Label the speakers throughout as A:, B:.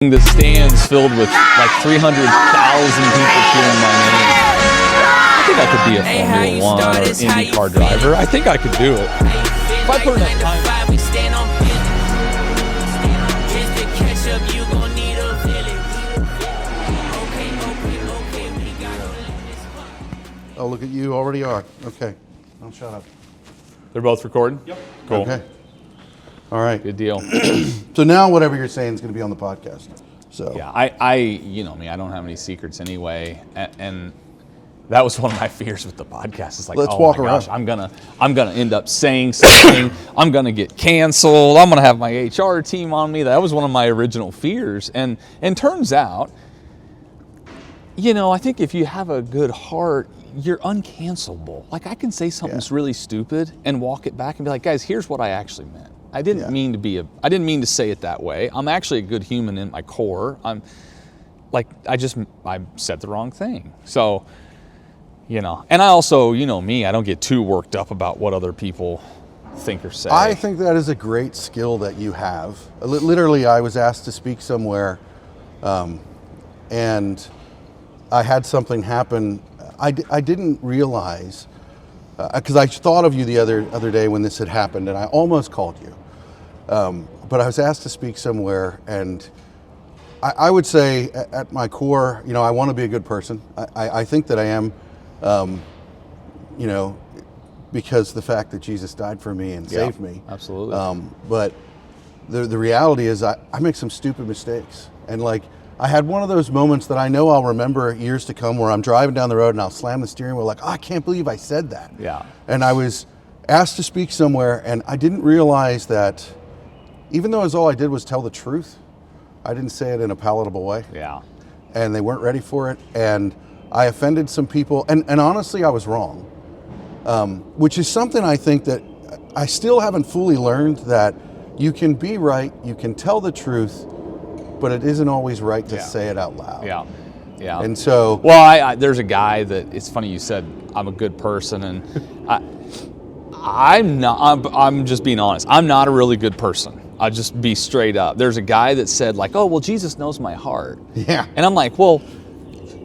A: The stands filled with like 300,000 people cheering my name. I think I could be a Formula One or IndyCar driver. I think I could do it. If I put enough time.
B: Oh, look at you, already are. Okay, I'll shut up.
A: They're both recording?
B: Yep.
A: Cool.
B: Okay. All right.
A: Good deal.
B: So now whatever you're saying is going to be on the podcast. So
A: yeah, I you know me, I don't have any secrets anyway, and that was one of my fears with the podcast. It's like,
B: Let's
A: oh
B: walk
A: my
B: around.
A: gosh, I'm gonna end up saying something. I'm gonna get canceled. I'm gonna have my HR team on me. That was one of my original fears, and turns out, you know, I think if you have a good heart, you're uncancelable. Like I can say something's really stupid and walk it back and be like, guys, here's what I actually meant. I didn't mean to say it that way. I'm actually a good human in my core. I said the wrong thing. So, you know, and I also, you know me, I don't get too worked up about what other people think or say.
B: I think that is a great skill that you have. Literally, I was asked to speak somewhere, and I had something happen. I didn't realize, because I thought of you the other day when this had happened, and I almost called you. But I was asked to speak somewhere, and I would say at my core, you know, I want to be a good person. I think that I am, you know, because the fact that Jesus died for me and saved me.
A: Absolutely.
B: But the reality is I make some stupid mistakes. And like, I had one of those moments that I know I'll remember years to come where I'm driving down the road and I'll slam the steering wheel like, oh, I can't believe I said that.
A: Yeah.
B: And I was asked to speak somewhere, and I didn't realize that even though all I did was tell the truth, I didn't say it in a palatable way.
A: Yeah.
B: And they weren't ready for it. And I offended some people. And honestly, I was wrong. Which is something I think that I still haven't fully learned, that you can be right, you can tell the truth, but it isn't always right to say it out loud.
A: Yeah. Yeah.
B: And so,
A: well, there's a guy that, it's funny you said I'm a good person, and I'm not. I'm just being honest. I'm not a really good person. I'll just be straight up. There's a guy that said like, oh, well, Jesus knows my heart.
B: Yeah.
A: And I'm like, well,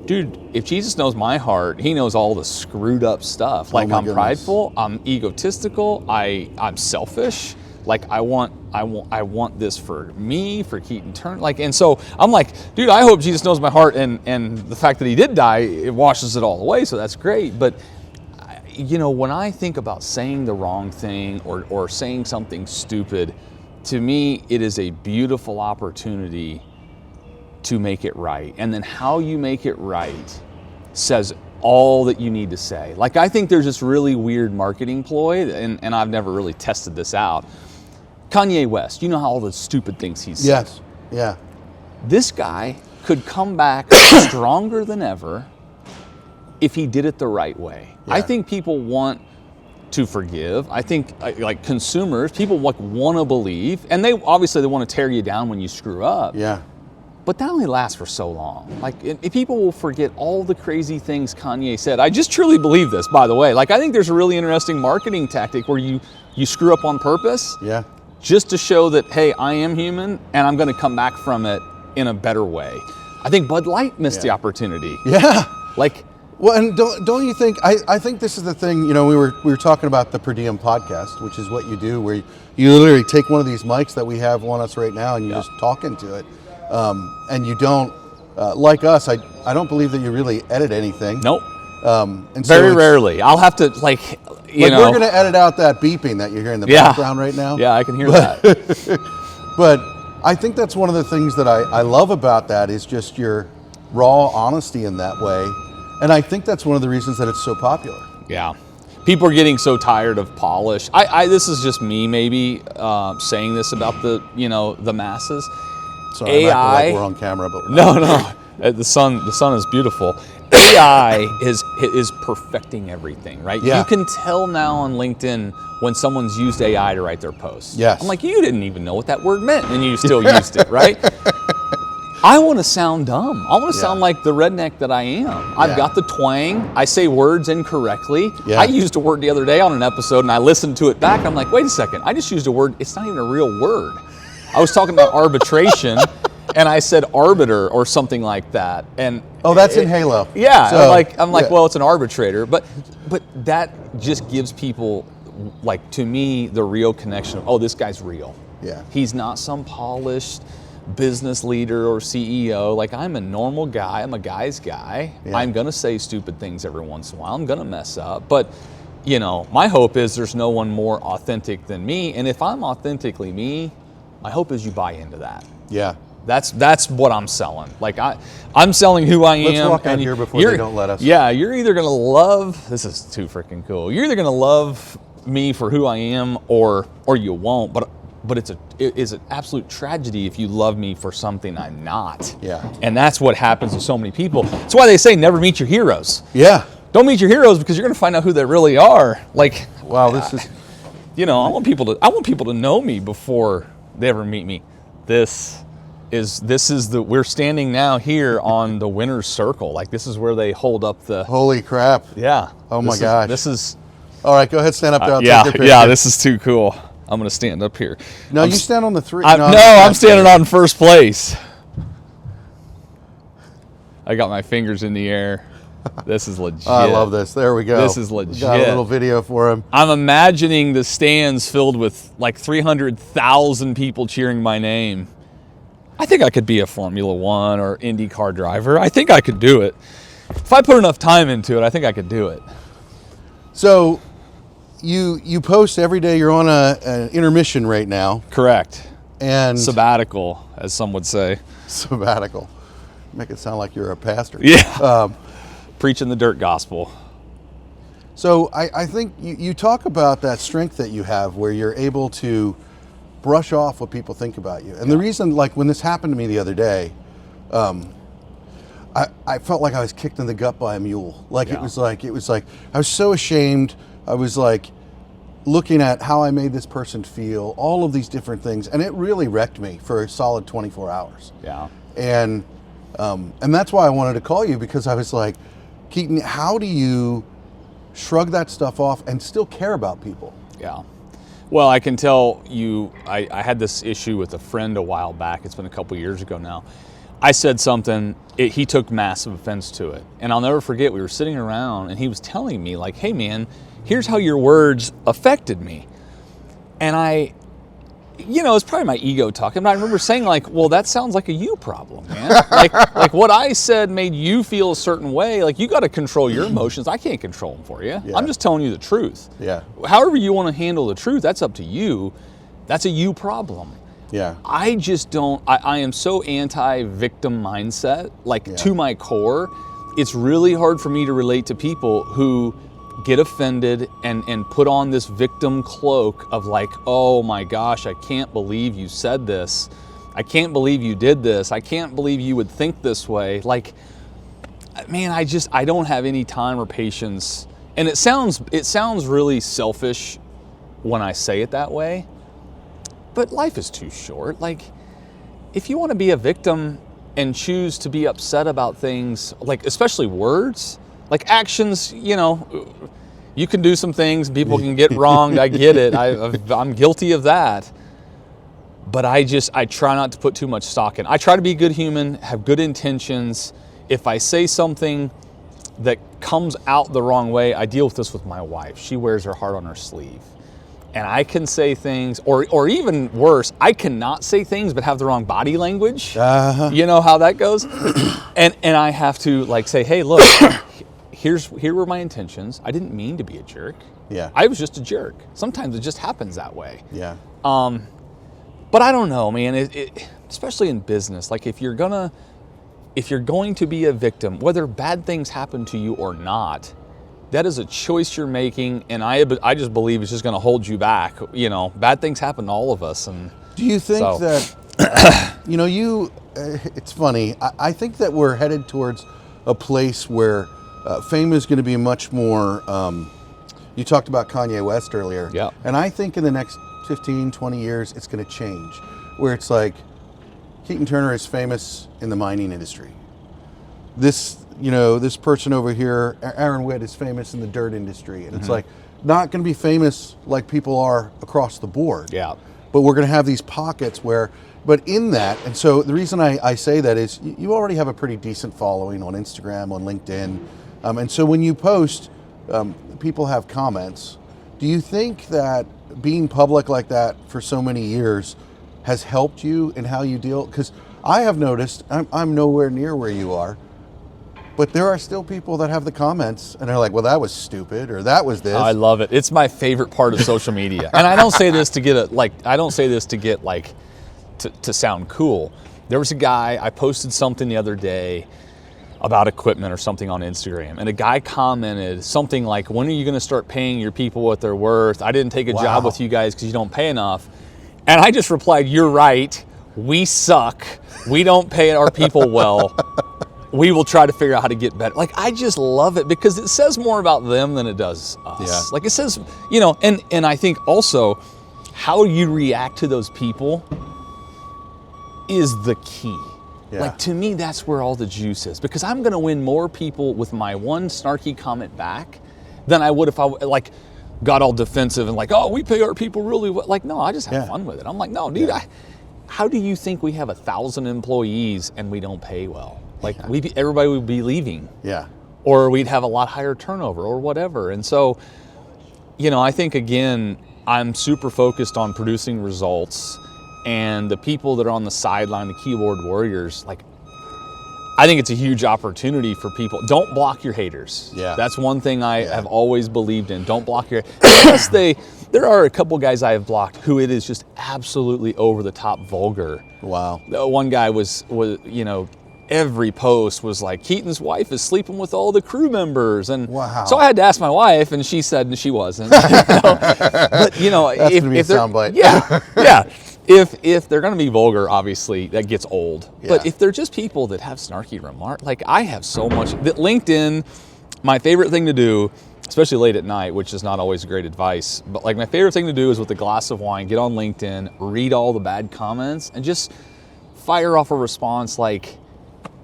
A: dude, if Jesus knows my heart, he knows all the screwed up stuff. Like I'm prideful, I'm egotistical, I'm selfish. Like I want this for me, for Keaton Turner. Like, and so I'm like, dude, I hope Jesus knows my heart, and the fact that he did die, it washes it all away. So that's great. But you know, when I think about saying the wrong thing or saying something stupid, to me, it is a beautiful opportunity to make it right. And then how you make it right says all that you need to say. Like, I think there's this really weird marketing ploy, and I've never really tested this out. Kanye West, you know how all the stupid things he says.
B: yes, yeah.
A: This guy could come back stronger than ever if he did it the right way.
B: Yeah.
A: I think people want to forgive. I think like consumers, people want to believe, and they want to tear you down when you screw up.
B: Yeah.
A: But that only lasts for so long. Like, people will forget all the crazy things Kanye said. I just truly believe this, by the way. Like, I think there's a really interesting marketing tactic where you screw up on purpose.
B: Yeah.
A: Just to show that, hey, I am human, and I'm going to come back from it in a better way. I think Bud Light missed the opportunity.
B: Yeah.
A: Like,
B: well, and don't you think? I think this is the thing. You know, we were talking about the Per Diem Podcast, which is what you do, where you literally take one of these mics that we have on us right now, and you just talk into it, and you don't like us. I don't believe that you really edit anything.
A: Nope.
B: And
A: very rarely. I'll have to you know.
B: We're going to edit out that beeping that you're hearing in the background right now.
A: Yeah, I can hear that.
B: But I think that's one of the things that I love about that is just your raw honesty in that way. And I think that's one of the reasons that it's so popular.
A: Yeah. People are getting so tired of polish. This is just me maybe saying this about the masses.
B: Sorry,
A: AI,
B: I'm acting like we're on camera, but we're
A: not. No. The sun is beautiful. AI is perfecting everything, right?
B: Yeah.
A: You can tell now on LinkedIn when someone's used AI to write their posts.
B: Yes.
A: I'm like, you didn't even know what that word meant, and you still used it, right? I want to sound dumb. I want to sound like the redneck that I am. I've got the twang. I say words incorrectly.
B: Yeah.
A: I used a word the other day on an episode, and I listened to it back. And I'm like, wait a second. I just used a word. It's not even a real word. I was talking about arbitration, and I said arbiter or something like that. And
B: that's in Halo.
A: Yeah,
B: So,
A: I'm like, well, it's an arbitrator, but that just gives people, like, to me, the real connection of, oh, this guy's real.
B: Yeah.
A: He's not some polished business leader or CEO. Like, I'm a normal guy. I'm a guy's guy. Yeah. I'm going to say stupid things every once in a while. I'm going to mess up. But, you know, my hope is there's no one more authentic than me. And if I'm authentically me, my hope is you buy into that.
B: Yeah.
A: That's what I'm selling. Like, I'm selling who I am.
B: Let's walk out here before they don't let us.
A: Yeah, you're either going to love, this is too freaking cool. You're either going to love me for who I am or you won't. But it is an absolute tragedy if you love me for something I'm not.
B: Yeah.
A: And that's what happens to so many people. That's why they say never meet your heroes.
B: Yeah.
A: Don't meet your heroes because you're going to find out who they really are. Like,
B: wow, this is,
A: you know, I want people to know me before they ever meet me. This is we're standing now here on the winner's circle. Like, this is where they hold up the.
B: Holy crap.
A: Yeah.
B: Oh my gosh.
A: This is.
B: All right, go ahead, stand up there.
A: Yeah, this is too cool. I'm going to stand up here.
B: No, you stand on the three.
A: I'm standing on first place. I got my fingers in the air. This is legit.
B: I love this. There we go.
A: This is legit.
B: Got a little video for him.
A: I'm imagining the stands filled with like 300,000 people cheering my name. I think I could be a Formula One or IndyCar driver. I think I could do it. If I put enough time into it, I think I could do it.
B: So, you post every day. You're on an intermission right now.
A: Correct.
B: And
A: sabbatical, as some would say.
B: Sabbatical. Make it sound like you're a pastor.
A: Yeah. Preaching the dirt gospel.
B: So I think you talk about that strength that you have where you're able to brush off what people think about you. And the reason, like when this happened to me the other day, I felt like I was kicked in the gut by a mule. Like it was like I was so ashamed. I was like looking at how I made this person feel, all of these different things, and it really wrecked me for a solid 24 hours.
A: Yeah.
B: And that's why I wanted to call you, because I was like, Keaton, how do you shrug that stuff off and still care about people?
A: Yeah. Well, I can tell you, I had this issue with a friend a while back. It's been a couple years ago now. I said something, he took massive offense to it. And I'll never forget, we were sitting around and he was telling me like, hey man, here's how your words affected me. And it's probably my ego talking, but I remember saying like, well, that sounds like a you problem, man. like what I said made you feel a certain way. Like, you got to control your emotions. I can't control them for you. Yeah. I'm just telling you the truth.
B: Yeah.
A: However you want to handle the truth, that's up to you. That's a you problem.
B: Yeah.
A: I just don't, I am so anti-victim mindset, like to my core. It's really hard for me to relate to people who get offended and put on this victim cloak of like, oh my gosh, I can't believe you said this. I can't believe you did this. I can't believe you would think this way. Like, man, I don't have any time or patience. And it sounds really selfish when I say it that way, but life is too short. Like, if you want to be a victim and choose to be upset about things, like especially words, like actions, you can do some things, people can get wronged, I get it, I'm guilty of that. But I try not to put too much stock in. I try to be a good human, have good intentions. If I say something that comes out the wrong way, I deal with this with my wife. She wears her heart on her sleeve. And I can say things, or even worse, I cannot say things but have the wrong body language. Uh-huh. You know how that goes? and I have to like say, hey, look, here were my intentions. I didn't mean to be a jerk.
B: Yeah.
A: I was just a jerk. Sometimes it just happens that way.
B: Yeah.
A: But I don't know, man. Especially in business, like if you're going to be a victim, whether bad things happen to you or not, that is a choice you're making, and I just believe it's just going to hold you back. Bad things happen to all of us. And
B: do you think that, it's funny, I think that we're headed towards a place where fame is going to be much more, you talked about Kanye West earlier.
A: Yeah.
B: And I think in the next 15, 20 years, it's going to change, where it's like, Keaton Turner is famous in the mining industry. This person over here, Aaron Witt, is famous in the dirt industry. And it's like, not going to be famous like people are across the board.
A: Yeah.
B: But we're going to have these pockets where But in that, and so the reason I say that is you already have a pretty decent following on Instagram, on LinkedIn. And so when you post, people have comments. Do you think that being public like that for so many years has helped you in how you deal? Because I have noticed, I'm nowhere near where you are, but there are still people that have the comments and they're like, well, that was stupid, or that was this.
A: I love it. It's my favorite part of social media. And I don't say this to get to sound cool. There was a guy, I posted something the other day about equipment or something on Instagram, and a guy commented something like, when are you going to start paying your people what they're worth? I didn't take a job with you guys because you don't pay enough. And I just replied, you're right. We suck. We don't pay our people well. We will try to figure out how to get better. Like, I just love it because it says more about them than it does us.
B: Yeah.
A: Like, it says, and I think also how you react to those people is the key.
B: Yeah.
A: Like, to me, that's where all the juice is, because I'm going to win more people with my one snarky comment back than I would if I got all defensive and like, oh, we pay our people really well. Like, no, I just have fun with it. I'm like, no, dude, how do you think we have 1,000 employees and we don't pay well? Like, everybody would be leaving.
B: Yeah.
A: Or we'd have a lot higher turnover or whatever. And so, I think, again, I'm super focused on producing results, and the people that are on the sideline, the keyboard warriors, like, I think it's a huge opportunity for people. Don't block your haters.
B: Yeah.
A: That's one thing I have always believed in. Don't block your haters. There are a couple guys I have blocked who it is just absolutely over the top vulgar.
B: Wow.
A: One guy was every post was like, Keaton's wife is sleeping with all the crew members. And so I had to ask my wife, and she said she wasn't. But,
B: That's going to be a soundbite.
A: Yeah. If they're going to be vulgar, obviously, that gets old. Yeah. But if they're just people that have snarky remarks, like, I have so much. That LinkedIn, my favorite thing to do, especially late at night, which is not always great advice, but like, my favorite thing to do is with a glass of wine, get on LinkedIn, read all the bad comments, and just fire off a response, like,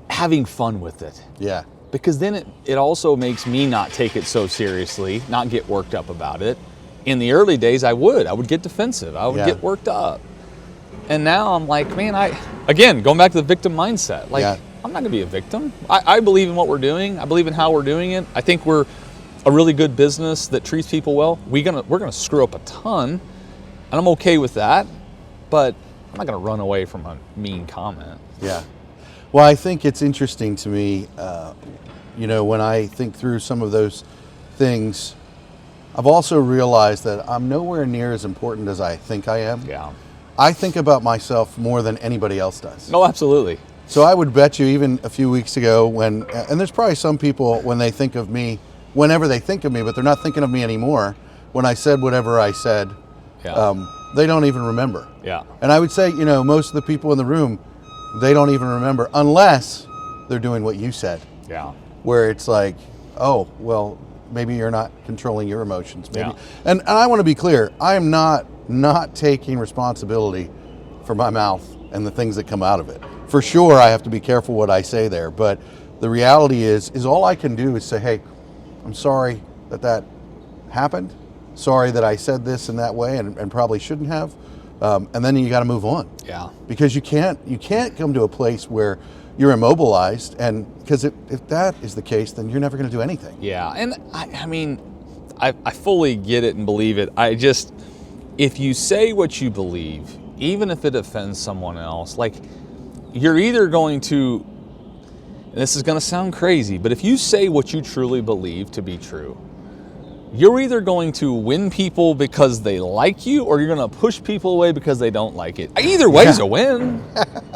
A: having fun with it.
B: Yeah.
A: Because then it also makes me not take it so seriously, not get worked up about it. In the early days, I would get defensive. I would get worked up. And now I'm like, man, again, going back to the victim mindset, like, I'm not gonna be a victim. I believe in what we're doing. I believe in how we're doing it. I think we're a really good business that treats people well. We're gonna screw up a ton, and I'm okay with that, but I'm not gonna run away from a mean comment.
B: Yeah. Well, I think it's interesting to me, when I think through some of those things, I've also realized that I'm nowhere near as important as I think I am.
A: Yeah.
B: I think about myself more than anybody else does.
A: No, absolutely.
B: So I would bet you even a few weeks ago and there's probably some people when they think of me, whenever they think of me, but they're not thinking of me anymore, when I said whatever I said, they don't even remember.
A: Yeah.
B: And I would say, most of the people in the room, they don't even remember unless they're doing what you said.
A: Yeah.
B: Where it's like, oh, well, maybe you're not controlling your emotions. Maybe.
A: Yeah.
B: And I want to be clear, I am not taking responsibility for my mouth and the things that come out of it. For sure, I have to be careful what I say there, but the reality is all I can do is say, hey, I'm sorry that happened. Sorry that I said this in that way and probably shouldn't have. And then you got to move on. Yeah. Because you can't come to a place where you're immobilized, and because if that is the case, then you're never going to do anything.
A: Yeah, and I mean, I fully get it and believe it. If you say what you believe, even if it offends someone else, like, you're either going to, and this is going to sound crazy, but if you say what you truly believe to be true, you're either going to win people because they like you, or you're going to push people away because they don't like it. Either way is a win.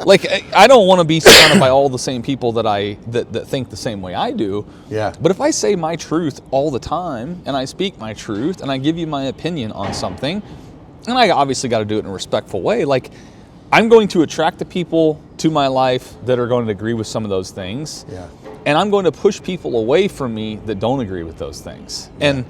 A: Like, I don't want to be surrounded by all the same people that think the same way I do.
B: Yeah.
A: But if I say my truth all the time, and I speak my truth, and I give you my opinion on something, and I obviously got to do it in a respectful way, like, I'm going to attract the people to my life that are going to agree with some of those things.
B: Yeah.
A: And I'm going to push people away from me that don't agree with those things. Yeah. And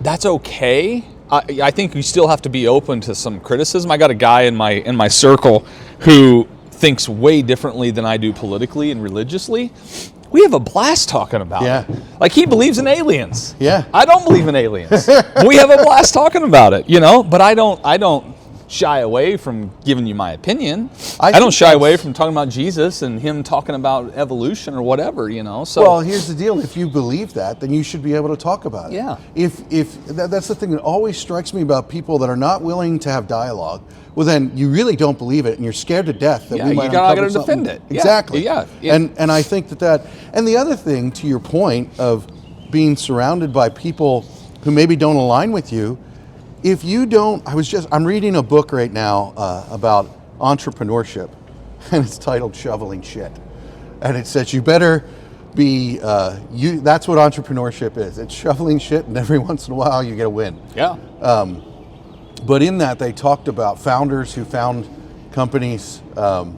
A: that's okay. I think you still have to be open to some criticism. I got a guy in my circle who thinks way differently than I do politically and religiously. We have a blast talking about it. Like, he believes in aliens.
B: Yeah.
A: I don't believe in aliens. We have a blast talking about it, But I don't shy away from giving you my opinion. I don't shy away from talking about Jesus and him talking about evolution or whatever, So,
B: well, here's the deal. If you believe that, then you should be able to talk about it.
A: Yeah.
B: If that's the thing that always strikes me about people that are not willing to have dialogue. Well, then you really don't believe it, and you're scared to death that we might uncover something.
A: Defend it.
B: Exactly.
A: Yeah.
B: And I think that, and the other thing, to your point of being surrounded by people who maybe don't align with you, if you don't, I'm reading a book right now about entrepreneurship, and it's titled Shoveling Shit. And it says you better be, that's what entrepreneurship is. It's shoveling shit, and every once in a while you get a win.
A: Yeah.
B: But in that, they talked about founders who found companies, and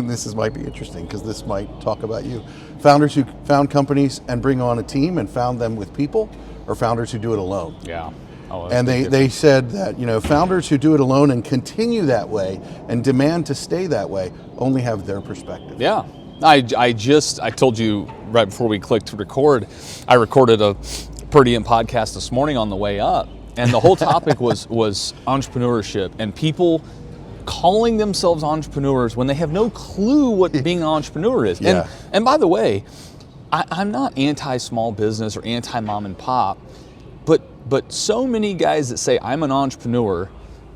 B: this might be interesting because this might talk about you. Founders who found companies and bring on a team and found them with people, or founders who do it alone.
A: Yeah. Oh,
B: and they said that, founders who do it alone and continue that way and demand to stay that way only have their perspective.
A: Yeah. I told you right before we clicked to record, I recorded a Per Diem podcast this morning on the way up. And the whole topic was entrepreneurship and people calling themselves entrepreneurs when they have no clue what being an entrepreneur is.
B: Yeah.
A: And by the way, I'm not anti-small business or anti-mom and pop, but so many guys that say I'm an entrepreneur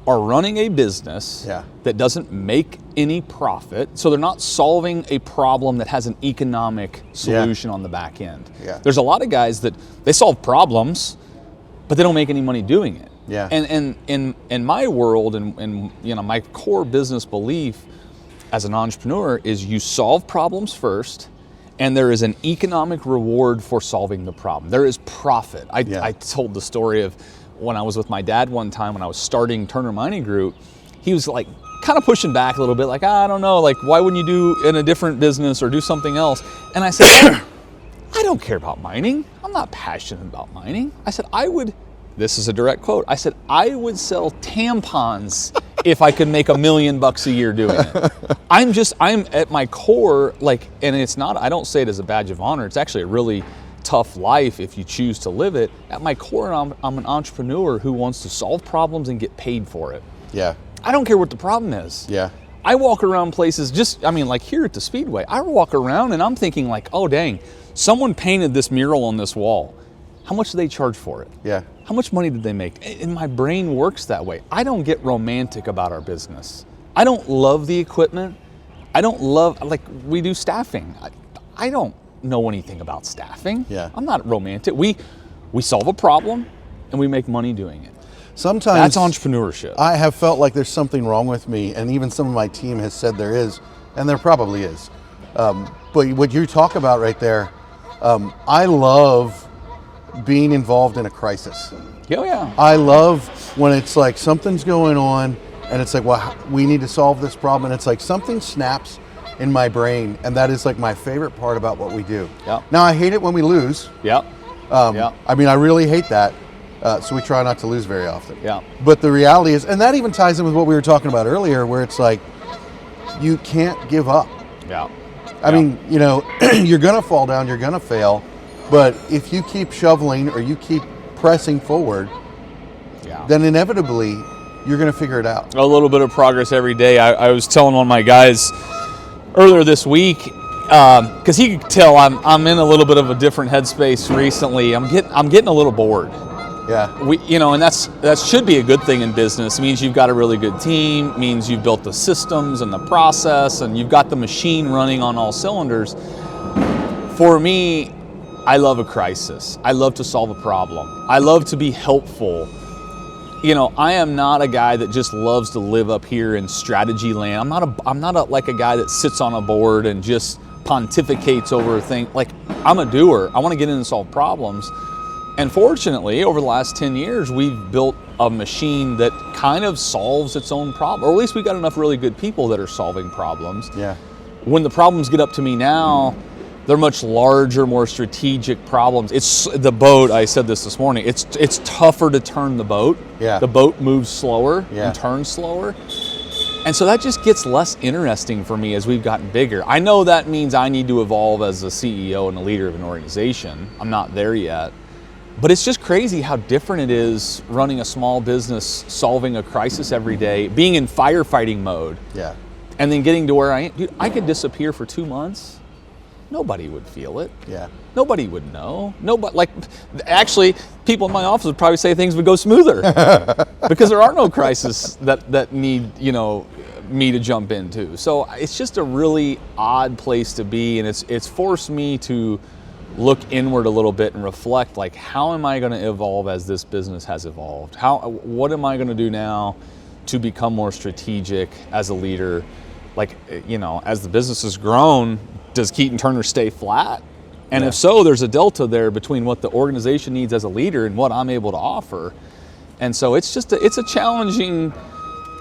A: are running a business that doesn't make any profit, so they're not solving a problem that has an economic solution on the back end.
B: Yeah.
A: There's a lot of guys that they solve problems, but they don't make any money doing it.
B: Yeah.
A: And in my world and my core business belief as an entrepreneur is you solve problems first, and there is an economic reward for solving the problem. There is profit. I told the story of when I was with my dad one time when I was starting Turner Mining Group. He was like kind of pushing back a little bit, like, I don't know, like, why wouldn't you do in a different business or do something else? And I said, I don't care about mining. I'm not passionate about mining. I said, this is a direct quote, I said, I would sell tampons if I could make $1 million a year doing it. I'm at my core, like, and it's not, I don't say it as a badge of honor, it's actually a really tough life if you choose to live it. At my core, I'm an entrepreneur who wants to solve problems and get paid for it.
B: Yeah.
A: I don't care what the problem is.
B: Yeah.
A: I walk around places like here at the Speedway, I walk around and I'm thinking like, oh dang, someone painted this mural on this wall. How much do they charge for it?
B: Yeah.
A: How much money did they make? And my brain works that way. I don't get romantic about our business. I don't love the equipment. I don't love, like, we do staffing. I don't know anything about staffing.
B: Yeah.
A: I'm not romantic. We solve a problem and we make money doing it.
B: Sometimes
A: that's entrepreneurship.
B: I have felt like there's something wrong with me, and even some of my team has said there is, and there probably is. But what you talk about right there, I love being involved in a crisis.
A: Oh, yeah.
B: I love when it's like something's going on and it's like, well, we need to solve this problem. And it's like something snaps in my brain. And that is like my favorite part about what we do.
A: Yep.
B: Now, I hate it when we lose.
A: Yep.
B: I mean, I really hate that. So we try not to lose very often.
A: Yeah.
B: But the reality is, and that even ties in with what we were talking about earlier, where it's like, you can't give up.
A: Yeah.
B: I mean, you're going to fall down, you're going to fail. But if you keep shoveling or you keep pressing forward, then inevitably you're going to figure it out.
A: A little bit of progress every day. I was telling one of my guys earlier this week, because he could tell I'm in a little bit of a different headspace recently. I'm getting a little bored.
B: Yeah.
A: And that should be a good thing in business. It means you've got a really good team, means you've built the systems and the process, and you've got the machine running on all cylinders. For me, I love a crisis. I love to solve a problem. I love to be helpful. I am not a guy that just loves to live up here in strategy land. I'm not like a guy that sits on a board and just pontificates over a thing. Like, I'm a doer. I want to get in and solve problems. And fortunately, over the last 10 years, we've built a machine that kind of solves its own problem. Or at least we got enough really good people that are solving problems.
B: Yeah.
A: When the problems get up to me now, they're much larger, more strategic problems. It's the boat, I said this morning, it's tougher to turn the boat.
B: Yeah.
A: The boat moves slower and turns slower. And so that just gets less interesting for me as we've gotten bigger. I know that means I need to evolve as a CEO and a leader of an organization. I'm not there yet. But it's just crazy how different it is running a small business, solving a crisis every day, being in firefighting mode.
B: Yeah.
A: And then getting to where I am. Dude, I could disappear for 2 months. Nobody would feel it.
B: Yeah.
A: Nobody would know. Nobody, actually, people in my office would probably say things would go smoother because there are no crises that need, me to jump into. So it's just a really odd place to be, and it's forced me to look inward a little bit and reflect, like, how am I going to evolve as this business has evolved? What am I going to do now to become more strategic as a leader? Like, as the business has grown, does Keaton Turner stay flat? And if so, there's a delta there between what the organization needs as a leader and what I'm able to offer. And so it's just it's a challenging,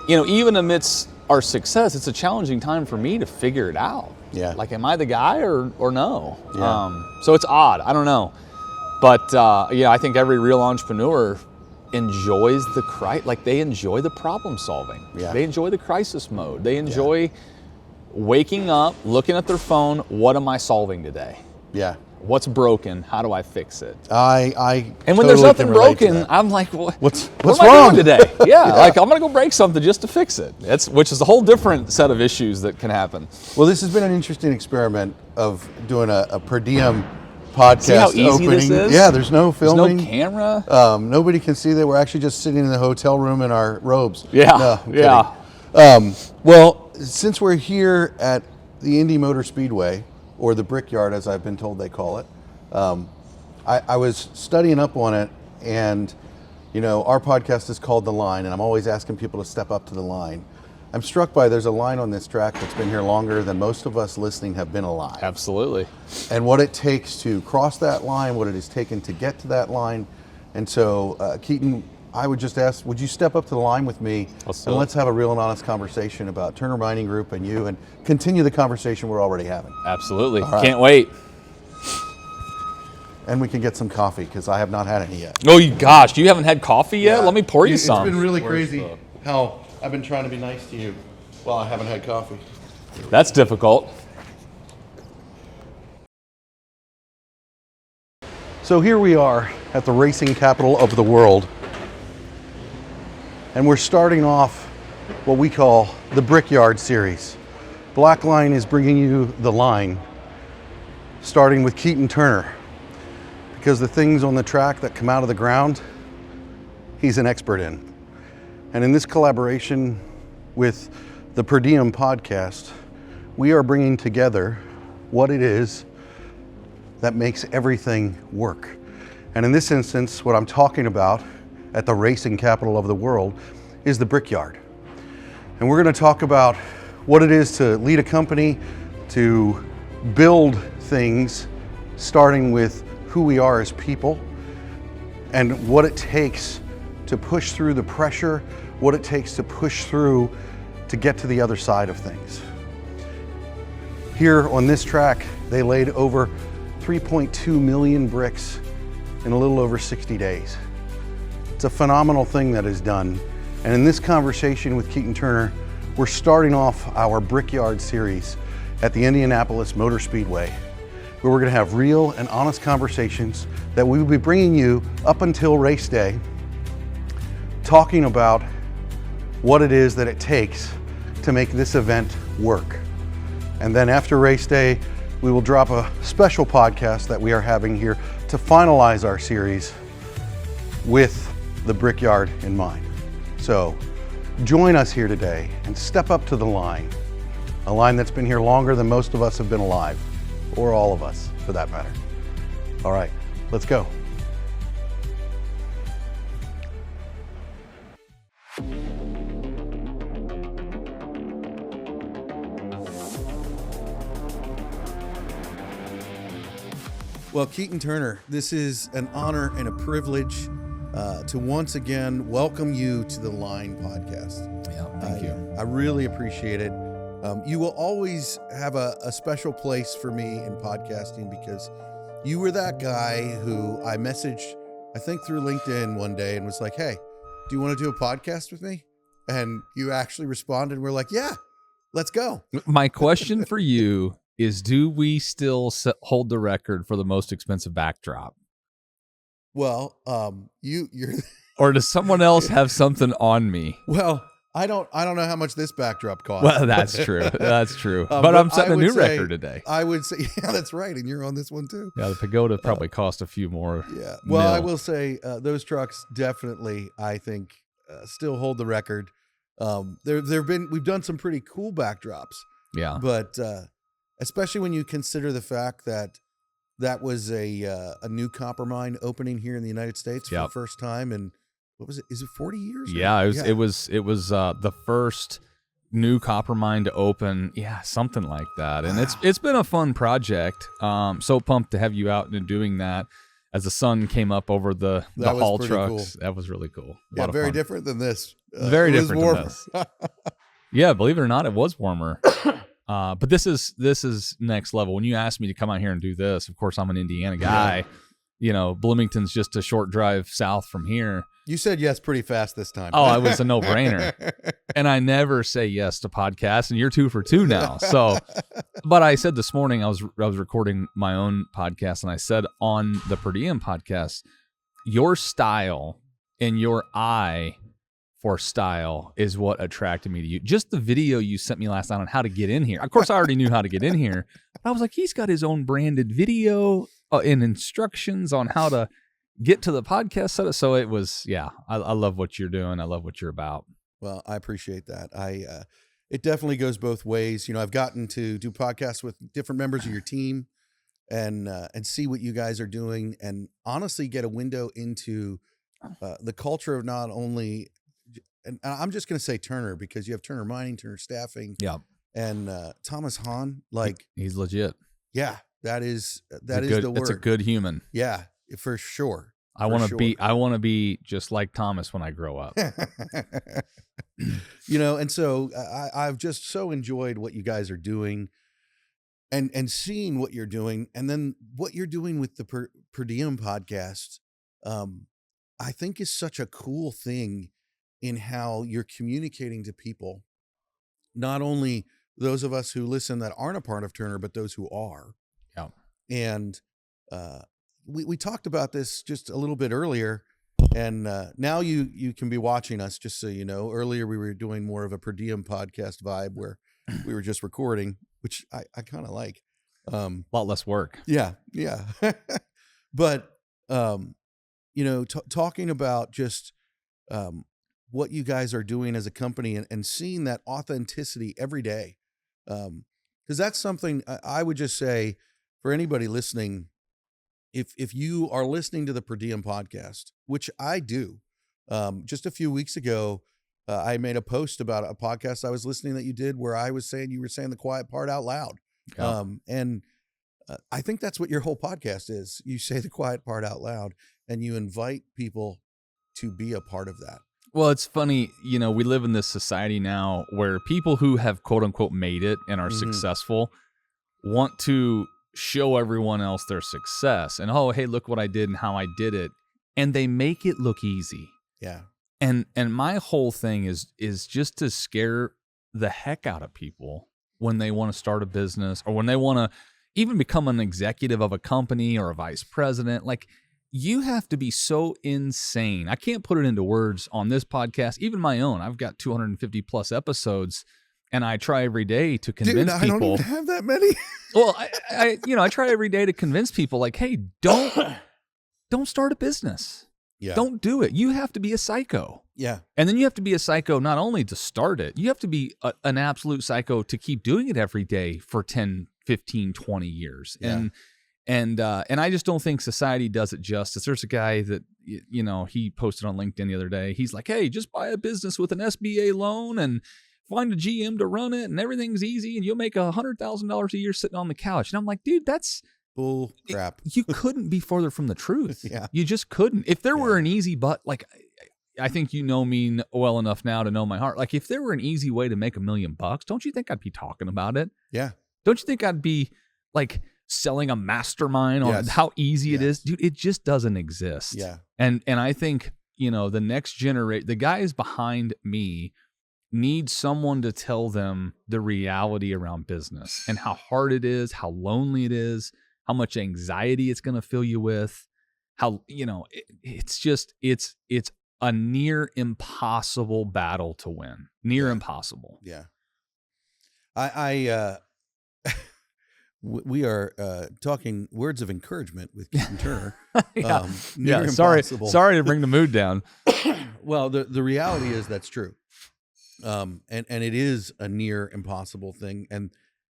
A: even amidst our success, it's a challenging time for me to figure it out.
B: Yeah.
A: Like, am I the guy or no?
B: Yeah.
A: So it's odd. I don't know. But I think every real entrepreneur enjoys they enjoy the problem solving.
B: Yeah.
A: They enjoy the crisis mode. They enjoy waking up, looking at their phone. What am I solving today?
B: Yeah.
A: What's broken? How do I fix it?
B: And
A: when there's nothing broken, I'm like,
B: what's
A: what am I
B: wrong
A: doing today? Yeah, like, I'm gonna go break something just to fix it. Which is a whole different set of issues that can happen.
B: Well, this has been an interesting experiment of doing a Per Diem podcast.
A: See how easy
B: opening.
A: this is?
B: Yeah, there's no filming.
A: There's no camera.
B: Nobody can see that we're actually just sitting in the hotel room in our robes.
A: Yeah,
B: No, I'm
A: yeah.
B: kidding. Well, since we're here at the Indy Motor Speedway, or the Brickyard, as I've been told they call it, I was studying up on it, and our podcast is called The Line, and I'm always asking people to step up to the line. I'm struck by there's a line on this track that's been here longer than most of us listening have been alive.
A: Absolutely.
B: And what it takes to cross that line, what it has taken to get to that line. And so, Keaton, I would just ask, would you step up to the line with me, and let's have a real and honest conversation about Turner Mining Group and you, and continue the conversation we're already having.
A: Absolutely.
B: All right.
A: Can't wait.
B: And we can get some coffee, because I have not had any yet.
A: Oh, gosh, you haven't had coffee yet?
B: Yeah.
A: Let me pour you some.
B: It's been really crazy how I've been trying to be nice to you while I haven't had coffee.
A: That's difficult.
B: So here we are at the racing capital of the world. And we're starting off what we call the Brickyard Series. Black Line is bringing you the line, starting with Keaton Turner, because the things on the track that come out of the ground, he's an expert in. And in this collaboration with the Per Diem Podcast, we are bringing together what it is that makes everything work. And in this instance, what I'm talking about at the racing capital of the world is the Brickyard. And we're going to talk about what it is to lead a company, to build things, starting with who we are as people, and what it takes to push through the pressure, what it takes to push through to get to the other side of things. Here on this track, they laid over 3.2 million bricks in a little over 60 days. It's a phenomenal thing that is done. And in this conversation with Keaton Turner, we're starting off our Brickyard Series at the Indianapolis Motor Speedway, where we're gonna have real and honest conversations that we will be bringing you up until race day, talking about what it is that it takes to make this event work. And then after race day, we will drop a special podcast that we are having here to finalize our series with the Brickyard in mind. So join us here today and step up to the line, a line that's been here longer than most of us have been alive, or all of us for that matter. All right, let's go. Well, Keaton Turner, this is an honor and a privilege to once again welcome you to the Line podcast.
A: Yeah, thank you.
B: I really appreciate it. You will always have a special place for me in podcasting, because you were that guy who I messaged, I think through LinkedIn one day, and was like, hey, do you want to do a podcast with me? And you actually responded, and we're like, yeah, let's go.
A: My question for you is, do we still hold the record for the most expensive backdrop?
B: Well, you're
A: Or does someone else have something on me?
B: well. I don't know how much this backdrop costs.
A: Well, that's true. That's true. But I'm setting a new record today.
B: I would say, yeah, that's right. And you're on this one too.
A: Yeah, the Pagoda probably cost a few more.
B: Yeah. Well, I will say those trucks definitely, I think, still hold the record. We've done some pretty cool backdrops.
A: Yeah.
B: But especially when you consider the fact that was a new copper mine opening here in the United States for the first time, and what was it? Is it 40 years?
A: Yeah, it was the first new copper mine to open. Yeah, something like that. And it's been a fun project. So pumped to have you out and doing that. As the sun came up over the haul trucks, cool. That was really cool.
B: Yeah, very different than this.
A: Very different than this. Yeah, believe it or not, it was warmer. But this is next level. When you asked me to come out here and do this, of course I'm an Indiana guy. Yeah. You know, Bloomington's just a short drive south from here.
B: You said yes pretty fast this time.
A: Oh, it was a no-brainer. And I never say yes to podcasts, and you're 2 for 2 now. So, but I said this morning I was recording my own podcast, and I said on the Per Diem podcast, your style and your eye for style is what attracted me to you. Just the video you sent me last night on how to get in here. Of course, I already knew how to get in here. But I was like, he's got his own branded video and instructions on how to get to the podcast setup. So it was, I love what you're doing. I love what you're about.
B: Well, I appreciate that. It definitely goes both ways. You know, I've gotten to do podcasts with different members of your team and see what you guys are doing, and honestly get a window into the culture of not only, and I'm just going to say Turner, because you have Turner Mining, Turner Staffing, and Thomas Hahn. Like,
A: he's legit.
B: Yeah, that is the word.
A: That's a good human.
B: Yeah, for sure.
A: I want to be just like Thomas when I grow up.
B: You know, and so I've just so enjoyed what you guys are doing, and seeing what you're doing, and then what you're doing with the Per Diem podcast. I think is such a cool thing in how you're communicating to people, not only those of us who listen that aren't a part of Turner, but those who are.
A: Yeah.
B: And we talked about this just a little bit earlier, and now you can be watching us, just so you know. Earlier we were doing more of a Per Diem podcast vibe where we were just recording, which I kind of like.
A: A lot less work.
B: Yeah. But, you know, talking about just what you guys are doing as a company, and seeing that authenticity every day. Because that's something I would just say for anybody listening, if you are listening to the Per Diem podcast, which I do, just a few weeks ago, I made a post about a podcast I was listening that you did, where you were saying the quiet part out loud. Yeah. And I think that's what your whole podcast is. You say the quiet part out loud, and you invite people to be a part of that.
A: Well, it's funny, you know, we live in this society now where people who have quote unquote made it and are successful want to show everyone else their success, and hey, look what I did and how I did it, and they make it look easy.
B: Yeah.
A: And my whole thing is just to scare the heck out of people when they want to start a business, or when they want to even become an executive of a company or a vice president. Like, you have to be so insane. I can't put it into words on this podcast, even my own. I've got 250 plus episodes, and I try every day to convince people.
B: I don't even have that many.
A: Well, I try every day to convince people, like, hey, don't start a business.
B: Yeah.
A: Don't do it. You have to be a psycho.
B: Yeah. And
A: then you have to be a psycho not only to start it, you have to be an absolute psycho to keep doing it every day for 10, 15, 20 years. Yeah. And I just don't think society does it justice. There's a guy that, you know, he posted on LinkedIn the other day. He's like, hey, just buy a business with an SBA loan and find a GM to run it, and everything's easy, and you'll make $100,000 a year sitting on the couch. And I'm like, dude, that's
B: bull crap.
A: You couldn't be farther from the truth.
B: Yeah.
A: You just couldn't. If there were an easy like, I think you know me well enough now to know my heart. Like, if there were an easy way to make $1 million, don't you think I'd be talking about it?
B: Yeah.
A: Don't you think I'd be like selling a mastermind on how easy it is? Dude, it just doesn't exist.
B: Yeah.
A: And I think, you know, the next generation, the guys behind me need someone to tell them the reality around business and how hard it is, how lonely it is, how much anxiety it's going to fill you with, how, it's a near impossible battle to win. Near impossible.
B: Yeah. We are talking words of encouragement with Keaton Turner.
A: Sorry to bring the mood down.
B: Well, the reality is that's true. And it is a near impossible thing. And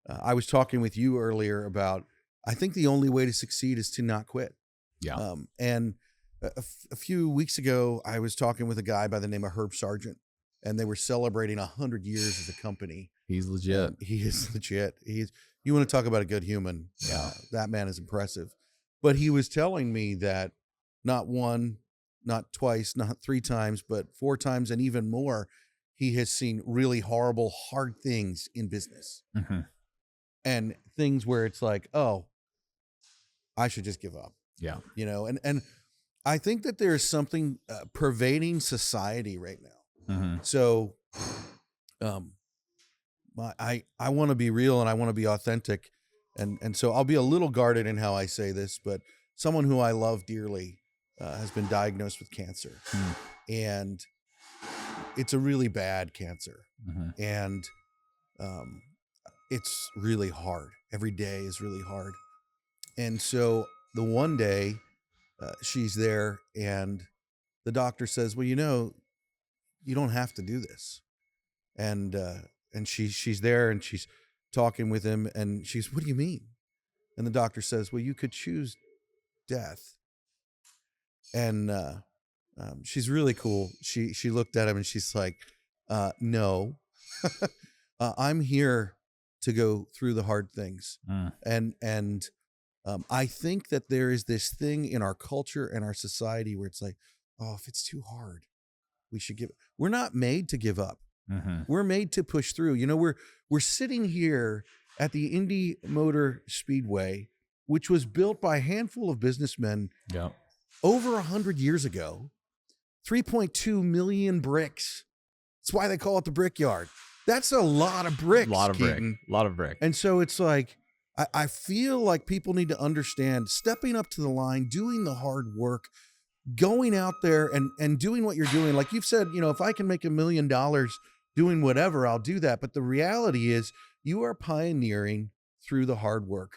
B: I was talking with you earlier about, I think the only way to succeed is to not quit.
A: Yeah.
B: And a few weeks ago, I was talking with a guy by the name of Herb Sargent, and they were celebrating 100 years as a company.
A: He's legit.
B: He is legit. You want to talk about a good human.
A: Yeah.
B: That man is impressive. But he was telling me that not one, not twice, not 3 times, but 4 times and even more, he has seen really horrible, hard things in business.
A: Mm-hmm.
B: And things where it's like, oh, I should just give up.
A: Yeah.
B: And I think that there's something pervading society right now.
A: Mm-hmm.
B: So, I want to be real and I want to be authentic. And so I'll be a little guarded in how I say this, but someone who I love dearly has been diagnosed with cancer. And it's a really bad cancer.
A: Mm-hmm.
B: And it's really hard. Every day is really hard. And so the one day she's there and the doctor says, well, you don't have to do this. And she's there and she's talking with him and she's, what do you mean? And the doctor says, well, you could choose death. And she's really cool. She looked at him and she's like, no, I'm here to go through the hard things. And I think that there is this thing in our culture and our society where it's like, oh, if it's too hard, we should give. We're not made to give up.
A: Mm-hmm.
B: We're made to push through. We're sitting here at the Indy Motor Speedway, which was built by a handful of businessmen over 100 years ago. 3.2 million bricks. That's why they call it the Brickyard. That's a lot of bricks.
A: A lot of
B: Keaton.
A: brick. A lot of brick.
B: And so it's like, I feel like people need to understand stepping up to the line, doing the hard work, going out there and doing what you're doing. Like you've said, if I can make $1 million doing whatever, I'll do that. But the reality is you are pioneering through the hard work.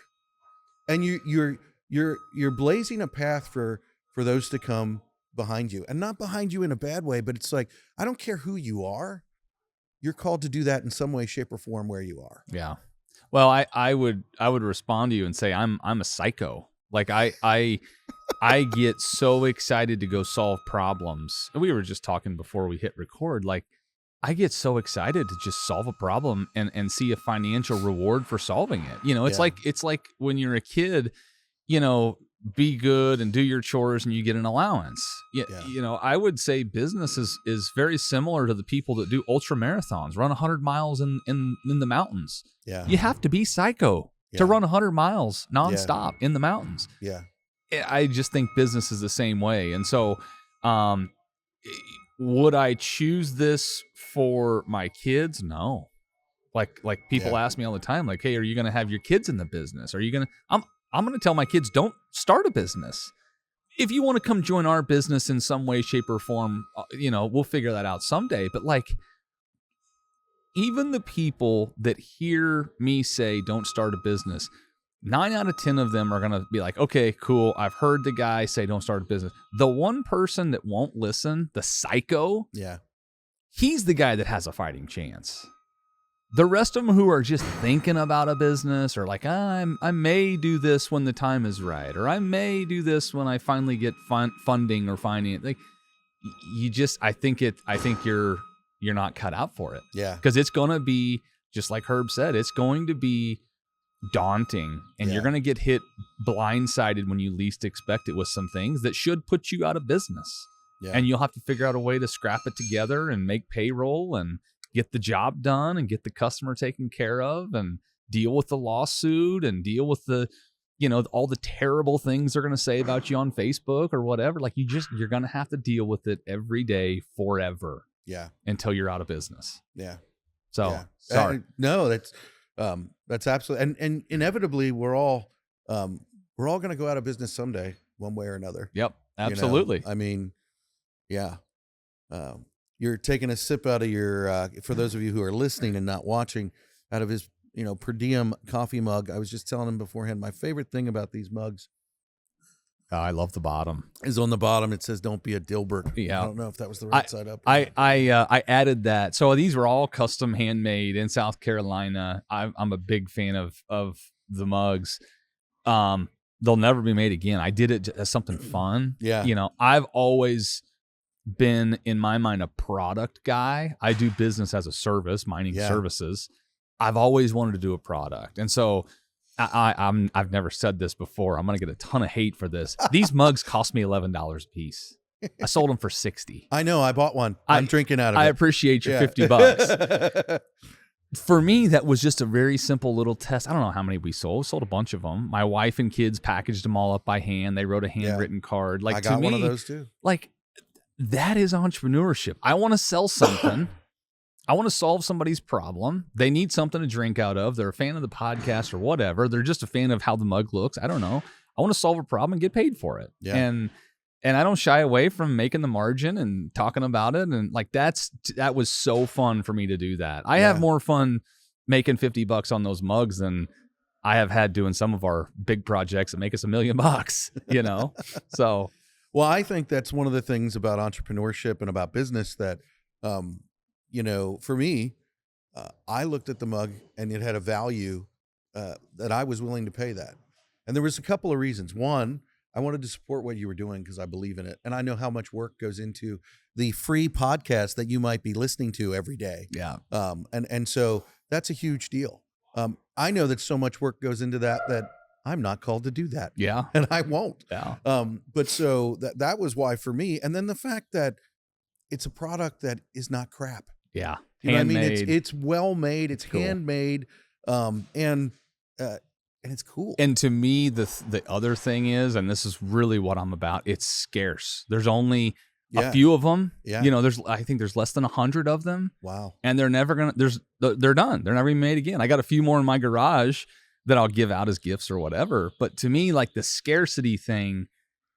B: And you're blazing a path for those to come behind you, and not behind you in a bad way, but it's like, I don't care who you are. You're called to do that in some way, shape, or form where you are.
A: Yeah. Well, I would respond to you and say I'm a psycho. Like I get so excited to go solve problems. We were just talking before we hit record. Like I get so excited to just solve a problem and see a financial reward for solving it. It's like when you're a kid, be good and do your chores and you get an allowance. I would say business is very similar to the people that do ultra marathons, run 100 miles in the mountains.
B: Yeah.
A: You have to be psycho to run 100 miles nonstop in the mountains.
B: Yeah.
A: I just think business is the same way. And so, would I choose this for my kids? No. Like people ask me all the time, like, hey, are you going to have your kids in the business? Are you going to, I'm going to tell my kids, don't start a business. If you want to come join our business in some way, shape, or form, we'll figure that out someday. But like, even the people that hear me say, don't start a business, 9 out of 10 of them are going to be like, okay, cool. I've heard the guy say, don't start a business. The one person that won't listen, the psycho, he's the guy that has a fighting chance. The rest of them who are just thinking about a business or like, I may do this when the time is right, or I may do this when I finally get funding or finance. Like, I think you're not cut out for it.
B: Yeah.
A: Because it's going to be, just like Herb said, it's going to be daunting, and you're going to get hit blindsided when you least expect it with some things that should put you out of business. Yeah. And you'll have to figure out a way to scrap it together and make payroll and get the job done and get the customer taken care of and deal with the lawsuit and deal with the, all the terrible things they're going to say about you on Facebook or whatever. Like you're going to have to deal with it every day forever.
B: Yeah.
A: Until you're out of business.
B: Yeah.
A: So sorry.
B: No, that's absolutely. And inevitably we're all going to go out of business someday. one way or another.
A: Yep, absolutely.
B: You know? I mean, yeah. You're taking a sip out of your, for those of you who are listening and not watching, out of his, Per Diem coffee mug. I was just telling him beforehand, my favorite thing about these mugs,
A: I love the bottom.
B: is on the bottom. It says, "Don't be a Dilbert."
A: Yeah.
B: I don't know if that was the right side up.
A: I added that. So these were all custom handmade in South Carolina. I'm a big fan of the mugs. They'll never be made again. I did it as something fun.
B: Yeah.
A: I've always been, in my mind, a product guy. I do business as a service, mining services. I've always wanted to do a product. And so I've never said this before. I'm going to get a ton of hate for this. These mugs cost me $11 a piece. I sold them for $60.
B: I know. I bought one. I'm drinking out of it.
A: I appreciate your $50. For me, that was just a very simple little test. I don't know how many we sold. We sold a bunch of them. My wife and kids packaged them all up by hand. They wrote a handwritten card. Like,
B: I got
A: to me,
B: one of those too.
A: Like, that is entrepreneurship. I want to sell something. I want to solve somebody's problem. They need something to drink out of. They're a fan of the podcast or whatever. They're just a fan of how the mug looks. I don't know. I want to solve a problem and get paid for it.
B: Yeah.
A: And I don't shy away from making the margin and talking about it. And like, that was so fun for me to do that. I have more fun making $50 on those mugs than I have had doing some of our big projects that make us $1 million, So,
B: well, I think that's one of the things about entrepreneurship and about business that, for me, I looked at the mug and it had a value that I was willing to pay that. And there was a couple of reasons. One, I wanted to support what you were doing because I believe in it. And I know how much work goes into the free podcast that you might be listening to every day.
A: Yeah.
B: And so that's a huge deal. I know that so much work goes into that I'm not called to do that.
A: Yeah.
B: And I won't.
A: Yeah.
B: But so that was why for me. And then the fact that it's a product that is not crap.
A: Yeah.
B: You know what I mean? It's well made, it's cool. Handmade, and it's cool.
A: And to me, the other thing is, and this is really what I'm about, it's scarce. There's only a few of them.
B: Yeah.
A: I think there's less than 100 of them.
B: Wow.
A: And they're never they're done. They're never even made again. I got a few more in my garage that I'll give out as gifts or whatever. But to me, like, the scarcity thing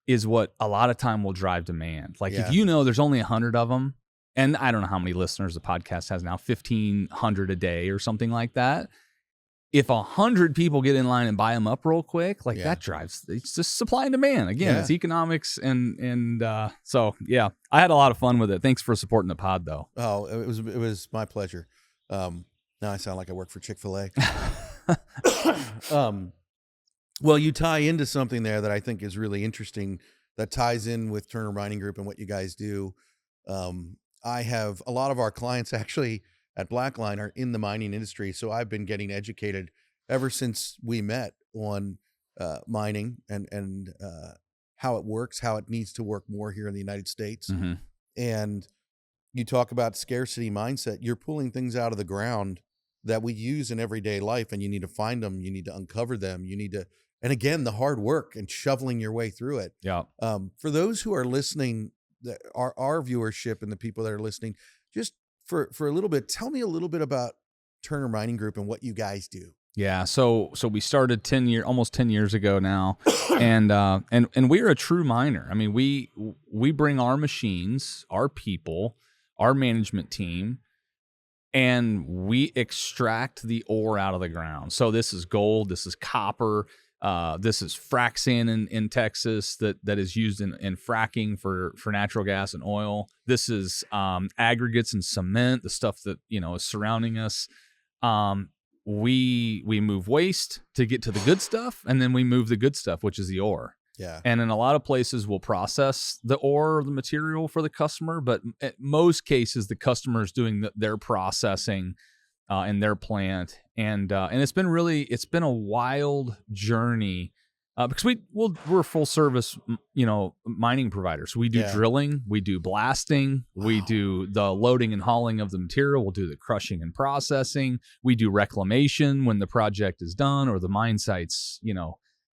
A: is what a lot of time will drive demand. Like, if there's only 100 of them, and I don't know how many listeners the podcast has now, 1,500 a day or something like that. If 100 people get in line and buy them up real quick, like that drives, it's just supply and demand. Again, it's economics. And so, yeah, I had a lot of fun with it. Thanks for supporting the pod, though.
B: Oh, it was my pleasure. Now I sound like I work for Chick-fil-A. Well, you tie into something there that I think is really interesting that ties in with Turner Mining Group and what you guys do. I have a lot of our clients actually at Blackline are in the mining industry. So I've been getting educated ever since we met on mining and how it works, how it needs to work more here in the United States.
A: Mm-hmm.
B: And you talk about scarcity mindset. You're pulling things out of the ground that we use in everyday life, and you need to find them. You need to uncover them. You need to, and again, the hard work and shoveling your way through it.
A: Yeah.
B: For those who are listening, our viewership and the people that are listening, just for a little bit, tell me a little bit about Turner Mining Group and what you guys do.
A: Yeah, so we started almost 10 years ago now, and we're a true miner. I mean, we bring our machines, our people, our management team, and we extract the ore out of the ground. So this is gold, this is copper, this is frac sand in Texas that is used in fracking for natural gas and oil. This is aggregates and cement, the stuff that is surrounding us. We move waste to get to the good stuff, and then we move the good stuff, which is the ore.
B: Yeah.
A: And in a lot of places, we'll process the ore or the material for the customer, but at most cases, the customer is doing their processing in their plant, and it's been a wild journey because we're full service, mining providers. We do drilling, we do blasting, we do the loading and hauling of the material, we'll do the crushing and processing, we do reclamation when the project is done or the mine site's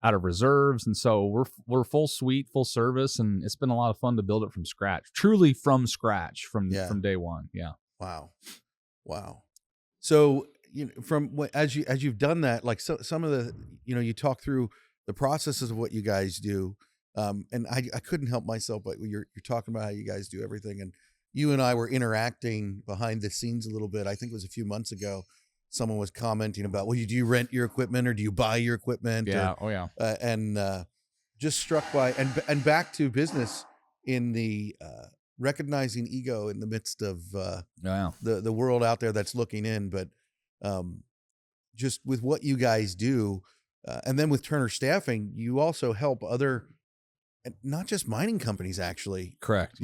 A: out of reserves, and so we're full suite, full service, and it's been a lot of fun to build it from scratch, truly from scratch from day one. Yeah.
B: Wow. So as you've done that, like some of the you talk through the processes of what you guys do. And I couldn't help myself, but you're talking about how you guys do everything, and you and I were interacting behind the scenes a little bit. I think it was a few months ago. Someone was commenting about, well, do you rent your equipment or do you buy your equipment?
A: Yeah.
B: And just struck by, and back to business in the recognizing ego in the midst of the world out there that's looking in. But just with what you guys do, and then with Turner Staffing, you also help other, not just mining companies, actually.
A: Correct.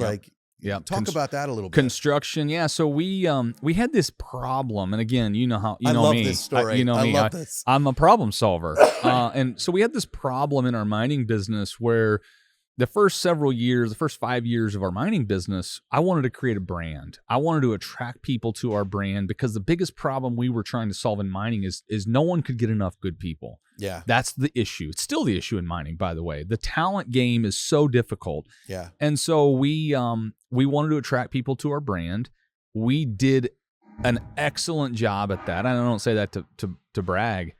B: Talk about that a little bit.
A: Construction, yeah. So we had this problem, and again, you know how
B: I
A: know
B: love
A: me.
B: This story. I love this.
A: I'm a problem solver, and so we had this problem in our mining business where the first 5 years of our mining business, I wanted to create a brand. I wanted to attract people to our brand because the biggest problem we were trying to solve in mining is no one could get enough good people.
B: Yeah.
A: That's the issue. It's still the issue in mining, by the way. The talent game is so difficult.
B: Yeah.
A: And so we wanted to attract people to our brand. We did an excellent job at that. I don't say that to brag.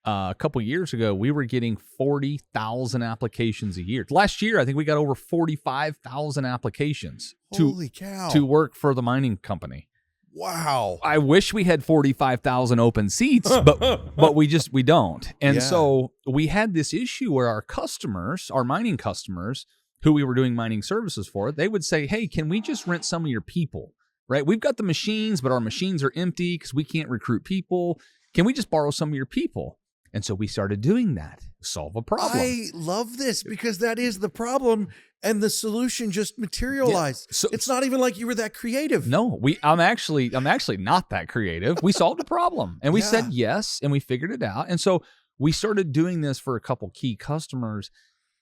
A: A couple years ago, we were getting 40,000 applications a year. Last year, I think we got over 45,000 applications to work for the mining company.
B: Wow.
A: I wish we had 45,000 open seats, but we don't. And so we had this issue where our customers, our mining customers, who we were doing mining services for, they would say, hey, can we just rent some of your people, right? We've got the machines, but our machines are empty because we can't recruit people. Can we just borrow some of your people? And so we started doing that, solve a problem.
B: I love this because that is the problem, and the solution just materialized. Yeah. So it's not even like you were that creative.
A: No, I'm actually not that creative. We solved a problem, and we said yes, and we figured it out. And so we started doing this for a couple key customers.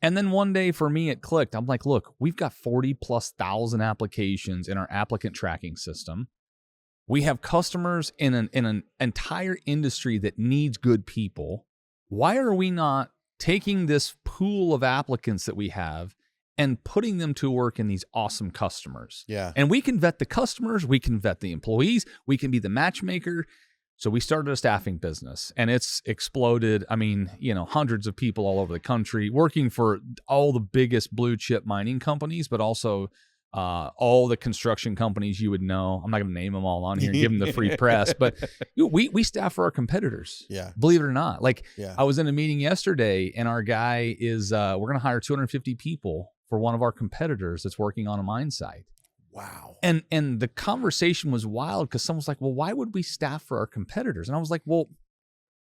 A: And then one day for me, it clicked. I'm like, look, we've got 40,000+ applications in our applicant tracking system. We have customers in an entire industry that needs good people. Why are we not taking this pool of applicants that we have and putting them to work in these awesome customers?
B: Yeah.
A: And we can vet the customers, we can vet the employees, we can be the matchmaker. So we started a staffing business, and it's exploded. I mean, hundreds of people all over the country working for all the biggest blue chip mining companies, but also all the construction companies you would know. I'm not going to name them all on here and give them the free press, but we staff for our competitors.
B: Yeah.
A: Believe it or not. I was in a meeting yesterday, and our guy is, we're going to hire 250 people for one of our competitors that's working on a mine site.
B: Wow.
A: And the conversation was wild because someone was like, well, why would we staff for our competitors? And I was like, well,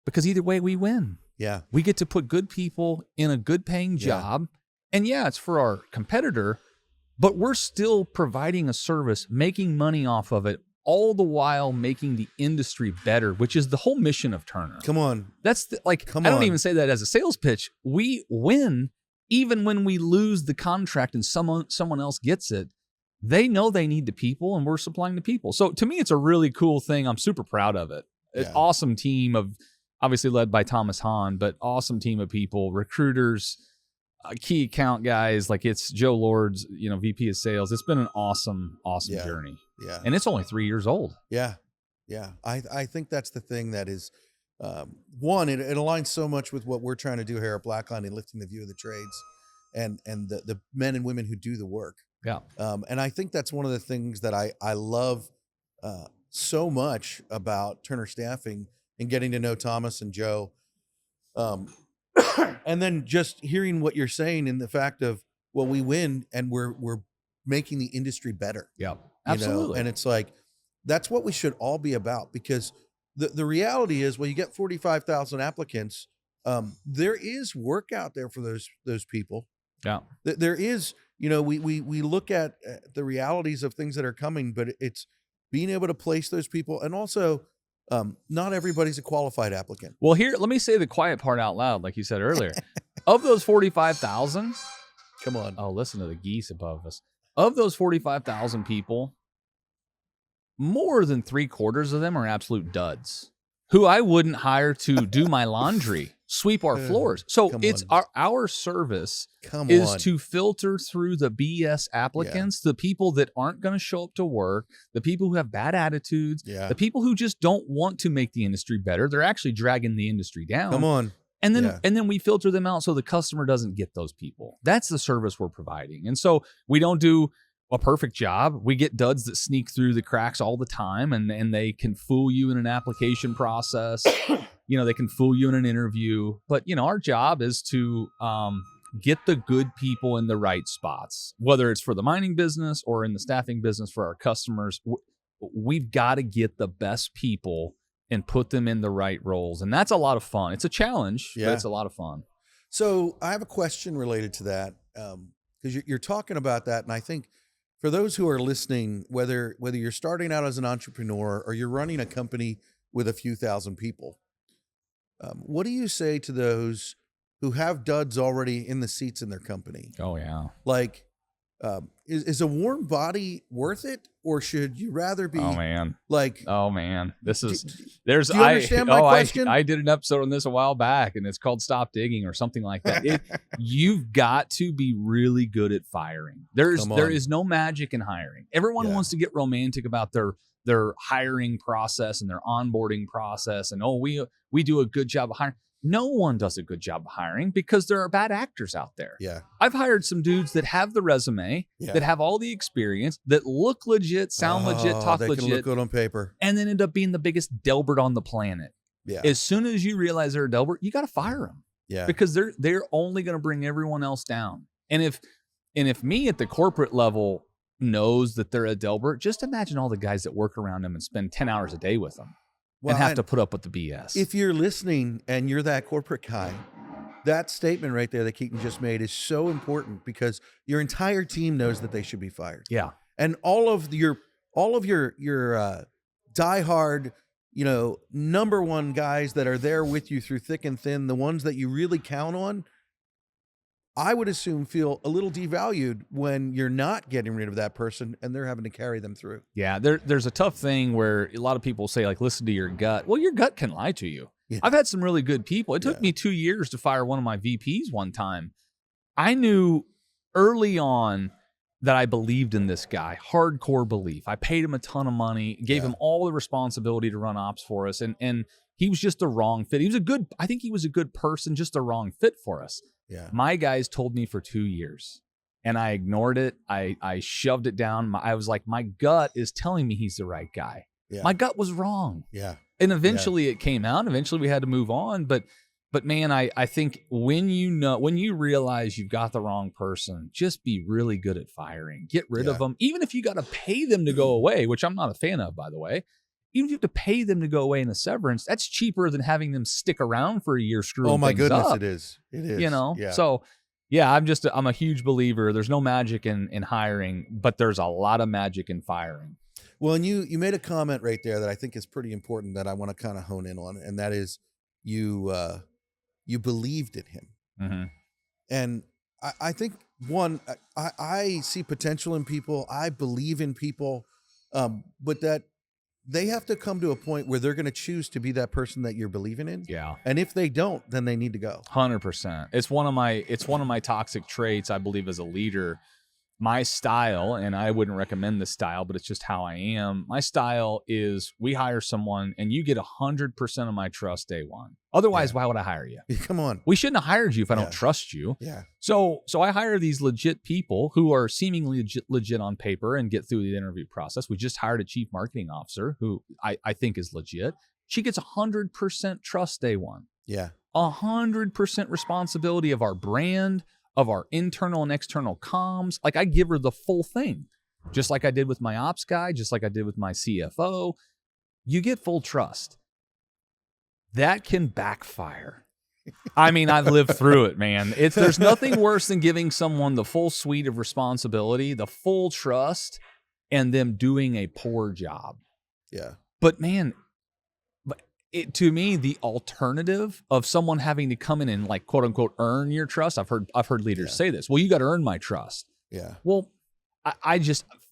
A: because either way we win.
B: Yeah.
A: We get to put good people in a good paying job. And it's for our competitor, but we're still providing a service, making money off of it, all the while making the industry better, which is the whole mission of Turner.
B: Come on.
A: That's I don't even say that as a sales pitch. We win even when we lose the contract and someone else gets it. They know they need the people, and we're supplying the people. So to me, it's a really cool thing. I'm super proud of it. An awesome team of, obviously led by Thomas Hahn, but awesome team of people, recruiters, key account guys. Like it's Joe Lords, VP of sales. It's been an awesome journey.
B: Yeah.
A: And it's only 3 years old.
B: Yeah. Yeah. I think that's the thing that is, one, it aligns so much with what we're trying to do here at Blackline and lifting the view of the trades and the men and women who do the work.
A: Yeah.
B: And I think that's one of the things that I love so much about Turner Staffing and getting to know Thomas and Joe. And then just hearing what you're saying in the fact of, well, we win and we're making the industry better.
A: Yeah, absolutely.
B: And it's like, that's what we should all be about, because the reality is, well, you get 45,000 applicants. There is work out there for those people.
A: Yeah.
B: There is, we look at the realities of things that are coming, but it's being able to place those people. And also, not everybody's a qualified applicant.
A: Well, here, let me say the quiet part out loud, like you said earlier. Of those 45,000,
B: come on.
A: Oh, listen to the geese above us. Of those 45,000 people, more than 3/4 of them are absolute duds who I wouldn't hire to do my laundry, sweep our floors. So it's our service is to filter through the BS applicants, the people that aren't going to show up to work, the people who have bad attitudes, the people who just don't want to make the industry better. They're actually dragging the industry down.
B: Come on.
A: And then we filter them out so the customer doesn't get those people. That's the service we're providing. And so we don't do a perfect job. We get duds that sneak through the cracks all the time, and they can fool you in an application process. They can fool you in an interview. But, our job is to get the good people in the right spots, whether it's for the mining business or in the staffing business for our customers. We've got to get the best people and put them in the right roles. And that's a lot of fun. It's a challenge, but it's a lot of fun.
B: So I have a question related to that, because you're talking about that. And I think for those who are listening, whether you're starting out as an entrepreneur or you're running a company with a few thousand people, what do you say to those who have duds already in the seats in their company?
A: Oh, yeah.
B: Like, is a warm body worth it, or should you rather be?
A: Oh man, this is
B: Do you understand my question?
A: I did an episode on this a while back, and it's called "Stop Digging" or something like that. You've got to be really good at firing. There is no magic in hiring. Everyone wants to get romantic about their hiring process and their onboarding process, and we do a good job of hiring. No one does a good job of hiring because there are bad actors out there.
B: Yeah.
A: I've hired some dudes that have the resume, that have all the experience, that look legit, sound legit, talk legit.
B: They can look good on paper.
A: And then end up being the biggest Delbert on the planet.
B: Yeah.
A: As soon as you realize they're a Delbert, you got to fire them.
B: Yeah.
A: Because they're only going to bring everyone else down. And if me at the corporate level knows that they're a Delbert, just imagine all the guys that work around them and spend 10 hours a day with them. And have to put up with the BS.
B: If you're listening and you're that corporate guy, that statement right there that Keaton just made is so important, because your entire team knows that they should be fired.
A: Yeah.
B: And all of your diehard, number one guys that are there with you through thick and thin, the ones that you really count on, I would assume feel a little devalued when you're not getting rid of that person and they're having to carry them through.
A: Yeah, there's a tough thing where a lot of people say, like, listen to your gut. Well, your gut can lie to you. Yeah. I've had some really good people. It took me 2 years to fire one of my VPs one time. I knew early on that I believed in this guy, hardcore belief. I paid him a ton of money, gave him all the responsibility to run ops for us, and he was just the wrong fit. I think he was a good person, just the wrong fit for us.
B: Yeah.
A: My guys told me for 2 years, and I ignored it. I shoved it down. I was like, my gut is telling me he's the right guy. Yeah. My gut was wrong.
B: Yeah.
A: And eventually it came out. Eventually we had to move on. But man, I think when you realize you've got the wrong person, just be really good at firing. Get rid of them. Even if you got to pay them to go away, which I'm not a fan of, by the way. Even if you have to pay them to go away in a severance, that's cheaper than having them stick around for a year screwing things up.
B: Oh my goodness, it is. It is.
A: Yeah. So yeah, I'm a huge believer. There's no magic in hiring, but there's a lot of magic in firing.
B: Well, and you made a comment right there that I think is pretty important that I want to kind of hone in on, and that is you believed in him.
A: Mm-hmm.
B: And I think I see potential in people. I believe in people, but that they have to come to a point where they're going to choose to be that person that you're believing in.
A: Yeah.
B: And if they don't, then they need to go.
A: 100%. It's one of my toxic traits, I believe, as a leader. My style, and I wouldn't recommend this style, but it's just how I am. My style is we hire someone and you get 100% of my trust day one. Otherwise, why would I hire you?
B: Come on.
A: We shouldn't have hired you if I don't trust you.
B: Yeah.
A: So I hire these legit people who are seemingly legit on paper and get through the interview process. We just hired a chief marketing officer who I think is legit. She gets 100% trust day one.
B: Yeah.
A: 100% responsibility of our brand, of our internal and external comms. Like, I give her the full thing, just like I did with my ops guy, just like I did with my CFO. You get full trust. That can backfire. I mean, I've lived through it, man. There's nothing worse than giving someone the full suite of responsibility, the full trust, and them doing a poor job.
B: Yeah.
A: But man, to me, the alternative of someone having to come in and, like, quote unquote, earn your trust. I've heard leaders say this. Well, you got to earn my trust.
B: Yeah.
A: Well,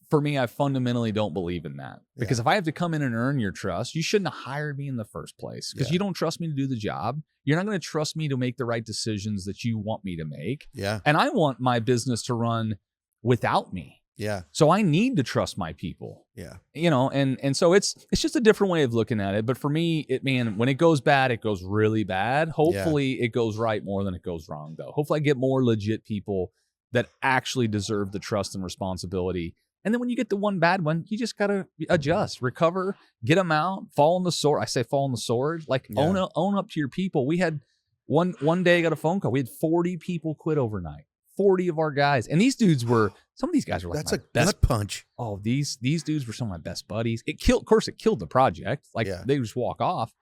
A: for me, I fundamentally don't believe in that, because if I have to come in and earn your trust, you shouldn't have hired me in the first place, because you don't trust me to do the job. You're not going to trust me to make the right decisions that you want me to make.
B: Yeah.
A: And I want my business to run without me.
B: Yeah.
A: So I need to trust my people.
B: Yeah.
A: And so it's just a different way of looking at it. But for me, when it goes bad, it goes really bad. Hopefully it goes right more than it goes wrong, though. Hopefully I get more legit people that actually deserve the trust and responsibility. And then when you get the one bad one, you just got to adjust, recover, get them out, fall on the sword. I say fall on the sword, like own up to your people. We had one day I got a phone call. We had 40 people quit overnight, 40 of our guys. And some of these guys were like,
B: that's a gut punch.
A: Oh, these dudes were some of my best buddies. It killed the project. They just walk off.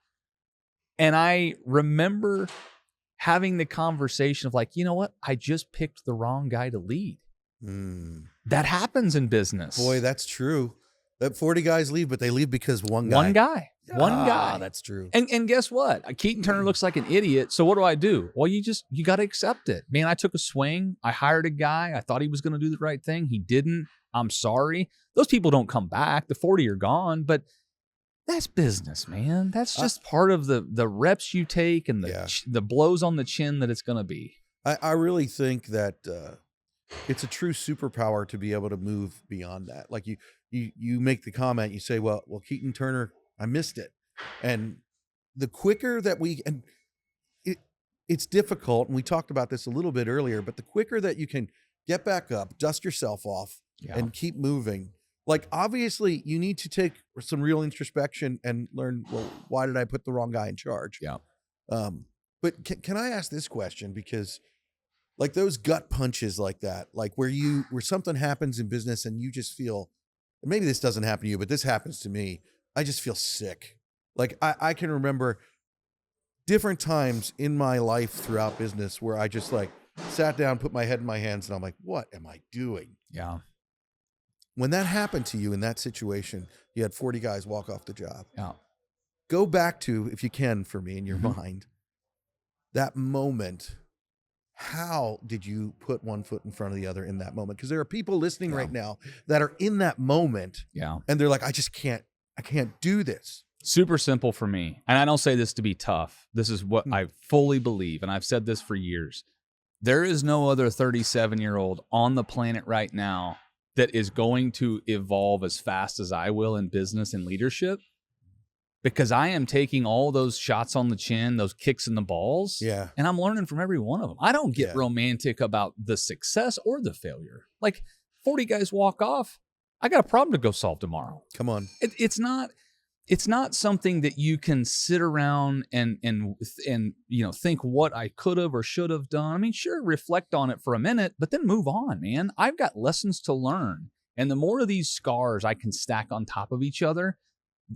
A: And I remember having the conversation of like, you know what? I just picked the wrong guy to lead. That happens in business.
B: Boy, that's true. That 40 guys leave, but they leave because one guy.
A: One guy.
B: That's true.
A: And guess what? Keaton Turner looks like an idiot. So what do? Well, you got to accept it. Man, I took a swing. I hired a guy. I thought he was going to do the right thing. He didn't. I'm sorry. Those people don't come back. The 40 are gone, but that's business, man. That's just part of the reps you take and the blows on the chin that it's going to be.
B: I really think that it's a true superpower to be able to move beyond that. Like you make the comment, you say, well, Keaton Turner, I missed it. And the quicker that it's difficult, and we talked about this a little bit earlier, but the quicker that you can get back up, dust yourself off, and keep moving. Like, obviously, you need to take some real introspection and learn, well, why did I put the wrong guy in charge?
A: Yeah.
B: But can I ask this question? Because like those gut punches like that, like where something happens in business and you just feel, maybe this doesn't happen to you, but this happens to me. I just feel sick. Like I can remember different times in my life throughout business where I just like sat down, put my head in my hands, and I'm like, what am I doing?
A: Yeah.
B: When that happened to you in that situation, you had 40 guys walk off the job.
A: Yeah.
B: Go back to, if you can, for me in your mind, that moment. How did you put one foot in front of the other in that moment? Because there are people listening right now that are in that moment.
A: Yeah.
B: And they're like, I can't do this.
A: Super simple for me. And I don't say this to be tough. This is what I fully believe. And I've said this for years. There is no other 37-year-old on the planet right now that is going to evolve as fast as I will in business and leadership, because I am taking all those shots on the chin, those kicks in the balls, and I'm learning from every one of them. I don't get romantic about the success or the failure. Like 40 guys walk off, I got a problem to go solve tomorrow.
B: Come on.
A: It's not something that you can sit around and think what I could have or should have done. I mean, sure, reflect on it for a minute, but then move on, man. I've got lessons to learn. And the more of these scars I can stack on top of each other,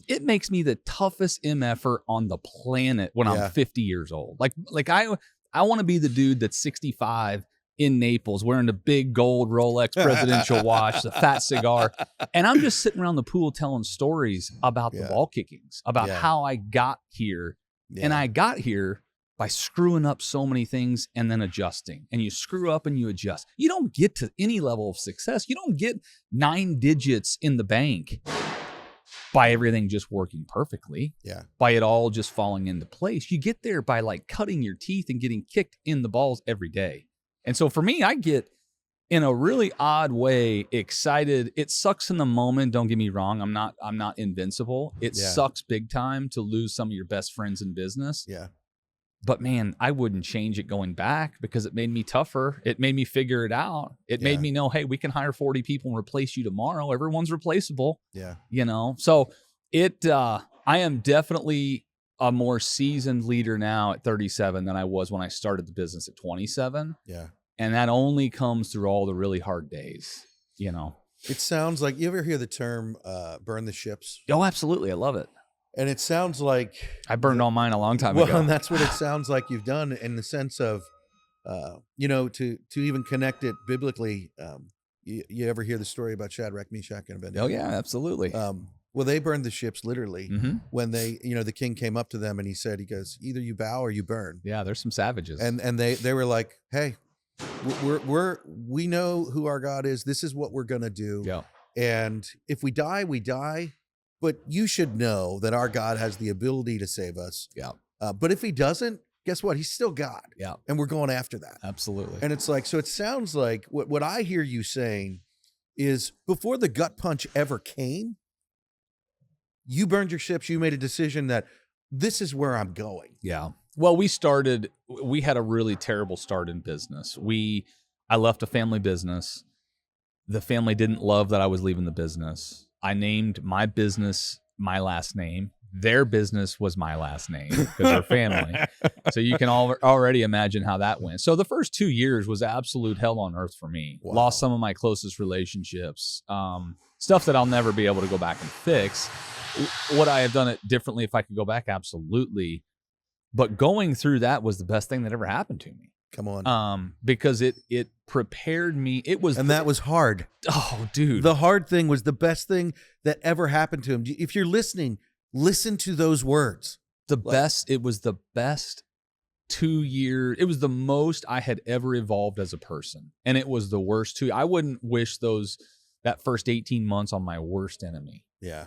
A: it makes me the toughest MFer on the planet when I'm 50 years old. Like I want to be the dude that's 65 in Naples wearing the big gold Rolex presidential watch, the fat cigar. And I'm just sitting around the pool telling stories about the ball kickings, about how I got here. Yeah. And I got here by screwing up so many things and then adjusting. And you screw up and you adjust. You don't get to any level of success. You don't get 9 digits in the bank by everything just working perfectly, by it all just falling into place. You get there by like cutting your teeth and getting kicked in the balls every day. And so for me, I get, in a really odd way, excited. It sucks in the moment. Don't get me wrong. I'm not invincible. It sucks big time to lose some of your best friends in business.
B: Yeah.
A: But man, I wouldn't change it going back, because it made me tougher. It made me figure it out. It made me know, hey, we can hire 40 people and replace you tomorrow. Everyone's replaceable.
B: Yeah.
A: So I am definitely a more seasoned leader now at 37 than I was when I started the business at 27.
B: Yeah.
A: And that only comes through all the really hard days,
B: It sounds like, you ever hear the term burn the ships?
A: Oh, absolutely. I love it.
B: And it sounds like
A: I burned all mine a long time ago.
B: Well, and that's what it sounds like you've done, in the sense of, to even connect it biblically. You ever hear the story about Shadrach, Meshach, and Abednego?
A: Oh yeah, absolutely.
B: Well, they burned the ships literally when they, the king came up to them and he goes, either you bow or you burn.
A: Yeah, there's some savages.
B: And they were like, hey, we know who our God is. This is what we're gonna do.
A: Yeah.
B: And if we die, we die. But you should know that our God has the ability to save us.
A: Yeah.
B: But if he doesn't, guess what? He's still God.
A: Yeah.
B: And we're going after that.
A: Absolutely.
B: And it's like, so it sounds like what I hear you saying is before the gut punch ever came, you burned your ships. You made a decision that this is where I'm going.
A: Yeah. Well, we had a really terrible start in business. I left a family business. The family didn't love that I was leaving the business. I named my business my last name. Their business was my last name because they're family. So you can already imagine how that went. So the first 2 years was absolute hell on earth for me.
B: Wow.
A: Lost some of my closest relationships, stuff that I'll never be able to go back and fix. Would I have done it differently if I could go back? Absolutely. But going through that was the best thing that ever happened to me.
B: Come on.
A: Because it prepared me.
B: That was hard.
A: Oh, dude.
B: The hard thing was the best thing that ever happened to him. If you're listening, listen to those words.
A: It was the best 2 years. It was the most I had ever evolved as a person. And it was the worst I wouldn't wish that first 18 months on my worst enemy.
B: Yeah.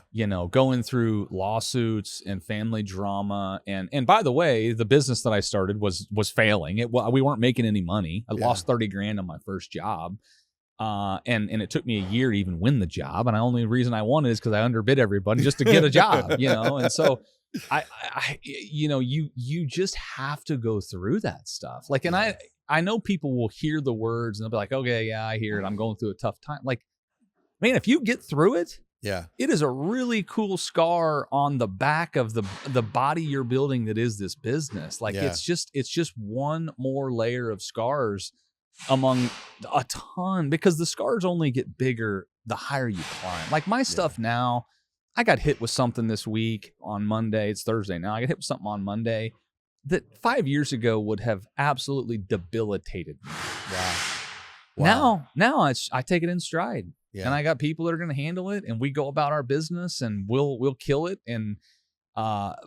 A: Going through lawsuits and family drama. And by the way, the business that I started was failing. We weren't making any money. I lost $30,000 on my first job. And it took me a year to even win the job. And the only reason I won it is because I underbid everybody just to get a job, And so you just have to go through that stuff. Like, and I know people will hear the words and they'll be like, okay, yeah, I hear it. I'm going through a tough time. Like, man, if you get through it, it is a really cool scar on the back of the body you're building that is this business. Like, it's just one more layer of scars among a ton, because the scars only get bigger the higher you climb. Like my stuff now, I got hit with something this week on Monday. It's Thursday now. I got hit with something on Monday that 5 years ago would have absolutely debilitated me. Wow. Now I take it in stride. Yeah. And I got people that are going to handle it, and we go about our business, and we'll kill it. And but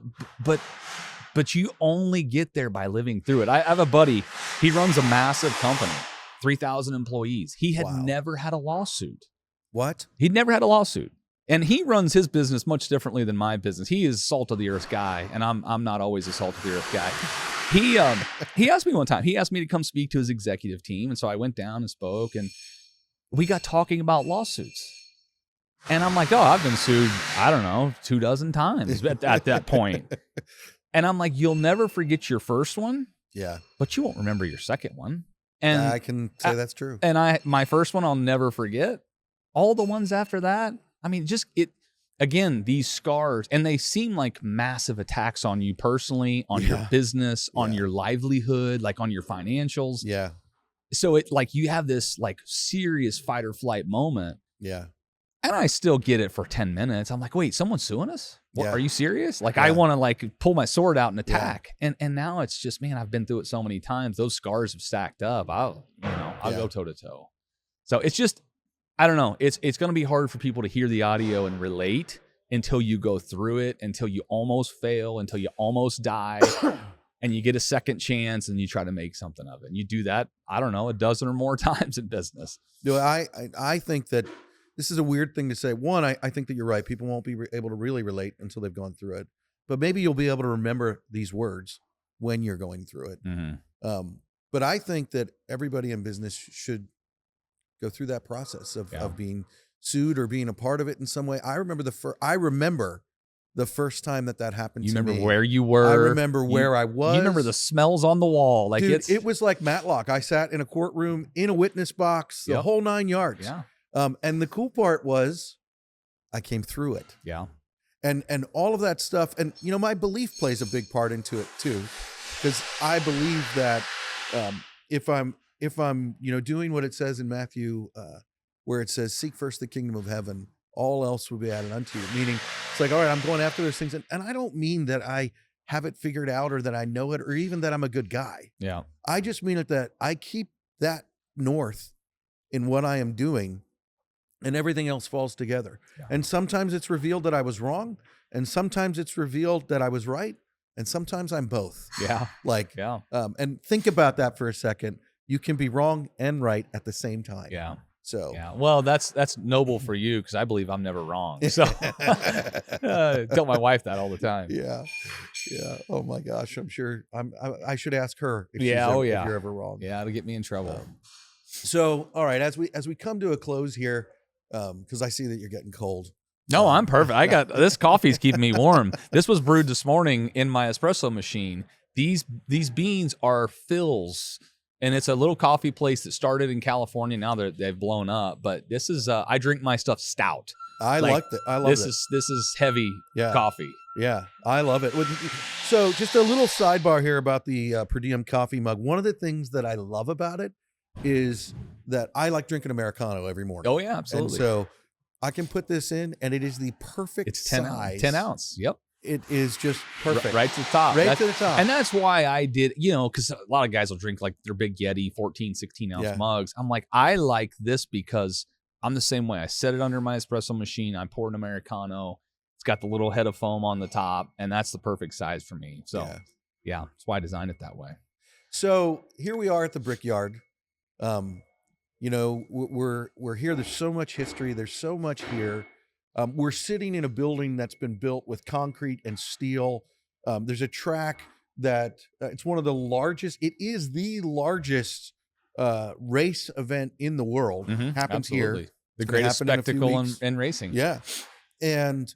A: you only get there by living through it. I have a buddy. He runs a massive company, 3,000 employees. He had never had a lawsuit.
B: What?
A: He'd never had a lawsuit, and he runs his business much differently than my business. He is salt of the earth guy, and I'm not always a salt of the earth guy. He asked me one time. He asked me to come speak to his executive team, and so I went down and spoke, and we got talking about lawsuits. And I'm like, I've been sued, I don't know, 24 times at that point. And I'm like, you'll never forget your first one. Yeah. But you won't remember your second one. And
B: I can say that's true.
A: And my first one, I'll never forget. All the ones after that, I mean, again, these scars, and they seem like massive attacks on you personally, on your business, on your livelihood, like on your financials.
B: Yeah.
A: So it like you have this like serious fight or flight moment.
B: Yeah.
A: And I still get it for 10 minutes. I'm like, wait, someone's suing us? What, are you serious? Like I want to like pull my sword out and attack. And now it's just, man, I've been through it so many times. Those scars have stacked up. I'll go toe to toe. So it's just, I don't know. It's going to be hard for people to hear the audio and relate until you go through it, until you almost fail, until you almost die. And you get a second chance and you try to make something of it. And you do that, I don't know, a dozen or more times in business.
B: No, I think that this is a weird thing to say. One, I think that you're right. People won't be able to really relate until they've gone through it. But maybe you'll be able to remember these words when you're going through it. Mm-hmm. But I think that everybody in business should go through that process of being sued or being a part of it in some way. I remember the first time that happened to me.
A: You remember where you were?
B: I remember where I was.
A: You remember the smells on the wall. Like
B: dude, it was like Matlock. I sat in a courtroom in a witness box, the whole 9 yards.
A: Yeah.
B: And the cool part was I came through it.
A: Yeah.
B: And all of that stuff. And, my belief plays a big part into it too. Because I believe that if I'm doing what it says in Matthew, where it says, seek first the kingdom of heaven, all else will be added unto you. Meaning it's like, all right, I'm going after those things. And I don't mean that I have it figured out or that I know it or even that I'm a good guy.
A: Yeah.
B: I just mean it that I keep that north in what I am doing and everything else falls together. Yeah. And sometimes it's revealed that I was wrong. And sometimes it's revealed that I was right. And sometimes I'm both.
A: Yeah.
B: And think about that for a second. You can be wrong and right at the same time.
A: Yeah.
B: So
A: well, that's noble for you because I believe I'm never wrong. So tell my wife that all the time.
B: Yeah. Oh my gosh, I'm sure I should ask her if, if you're ever wrong.
A: Yeah, it'll get me in trouble.
B: So all right, as we come to a close here,
C: because I see that you're getting cold.
A: No, I'm perfect. I got this coffee's keeping me warm. This was brewed this morning in my espresso machine. These beans are Phil's, and it's a little coffee place that started in California. Now they've blown up, but this is I drink my stuff stout.
C: I like that. I love
A: this.
C: it.
A: This is heavy coffee.
C: Yeah, I love it. So just a little sidebar here about the Per Diem coffee mug. One of the things that I love about it is that I like drinking Americano every morning.
A: Oh yeah, absolutely.
C: And so I can put this in, and it is the perfect size.
A: 10 ounce. Yep.
C: It is just perfect.
A: Right to the top.
C: Right to the top.
A: And that's why I did, because a lot of guys will drink like their big Yeti 14, 16 ounce mugs. I'm like, I like this because I'm the same way. I set it under my espresso machine. I pour an Americano. It's got the little head of foam on the top, and that's the perfect size for me. So, yeah that's why I designed it that way.
C: So here we are at the Brickyard. We're here. There's so much history. There's so much here. We're sitting in a building that's been built with concrete and steel. There's a track that it's one of the largest. It is the largest race event in the world. Happens
A: absolutely.
C: here.
A: The greatest spectacle in racing.
C: Yeah. And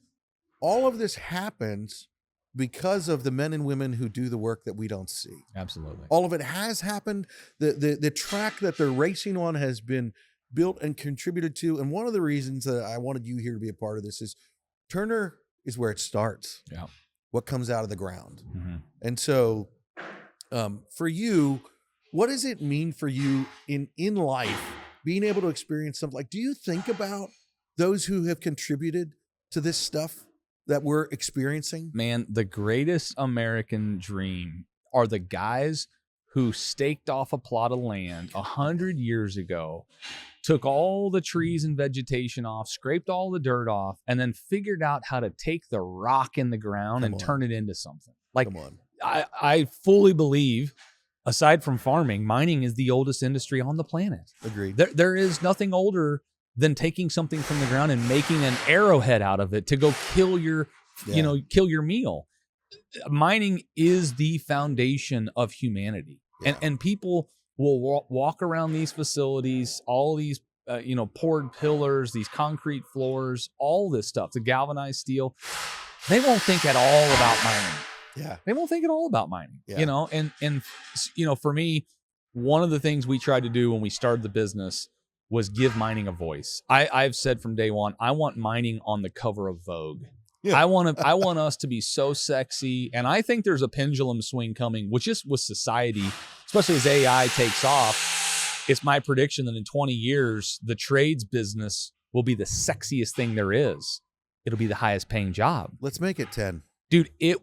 C: all of this happens because of the men and women who do the work that we don't see.
A: Absolutely.
C: All of it has happened. The track that they're racing on has been built and contributed to. And one of the reasons that I wanted you here to be a part of this is Turner is where it starts.
A: Yeah.
C: What comes out of the ground. And so for you, what does it mean for you in life, being able to experience something like, do you think about those who have contributed to this stuff that we're experiencing?
A: Man, the greatest American dream are the guys who staked off a plot of land 100 years ago, took all the trees and vegetation off, scraped all the dirt off, and then figured out how to take the rock in the ground and turn it into something. Like, I fully believe, aside from farming, mining is the oldest industry on the planet.
C: Agreed.
A: There is nothing older than taking something from the ground and making an arrowhead out of it to go kill your, kill your meal. Mining is the foundation of humanity. Yeah. And people will walk around these facilities, all these, poured pillars, these concrete floors, all this stuff, the galvanized steel. They won't think at all about mining.
C: Yeah.
A: They won't think at all about mining, and for me, one of the things we tried to do when we started the business was give mining a voice. I've said from day one, I want mining on the cover of Vogue. Yeah. I want us to be so sexy. And I think there's a pendulum swing coming, which is with society, especially as AI takes off. It's my prediction that in 20 years, the trades business will be the sexiest thing there is. It'll be the highest paying job.
C: Let's make it 10.
A: Dude, it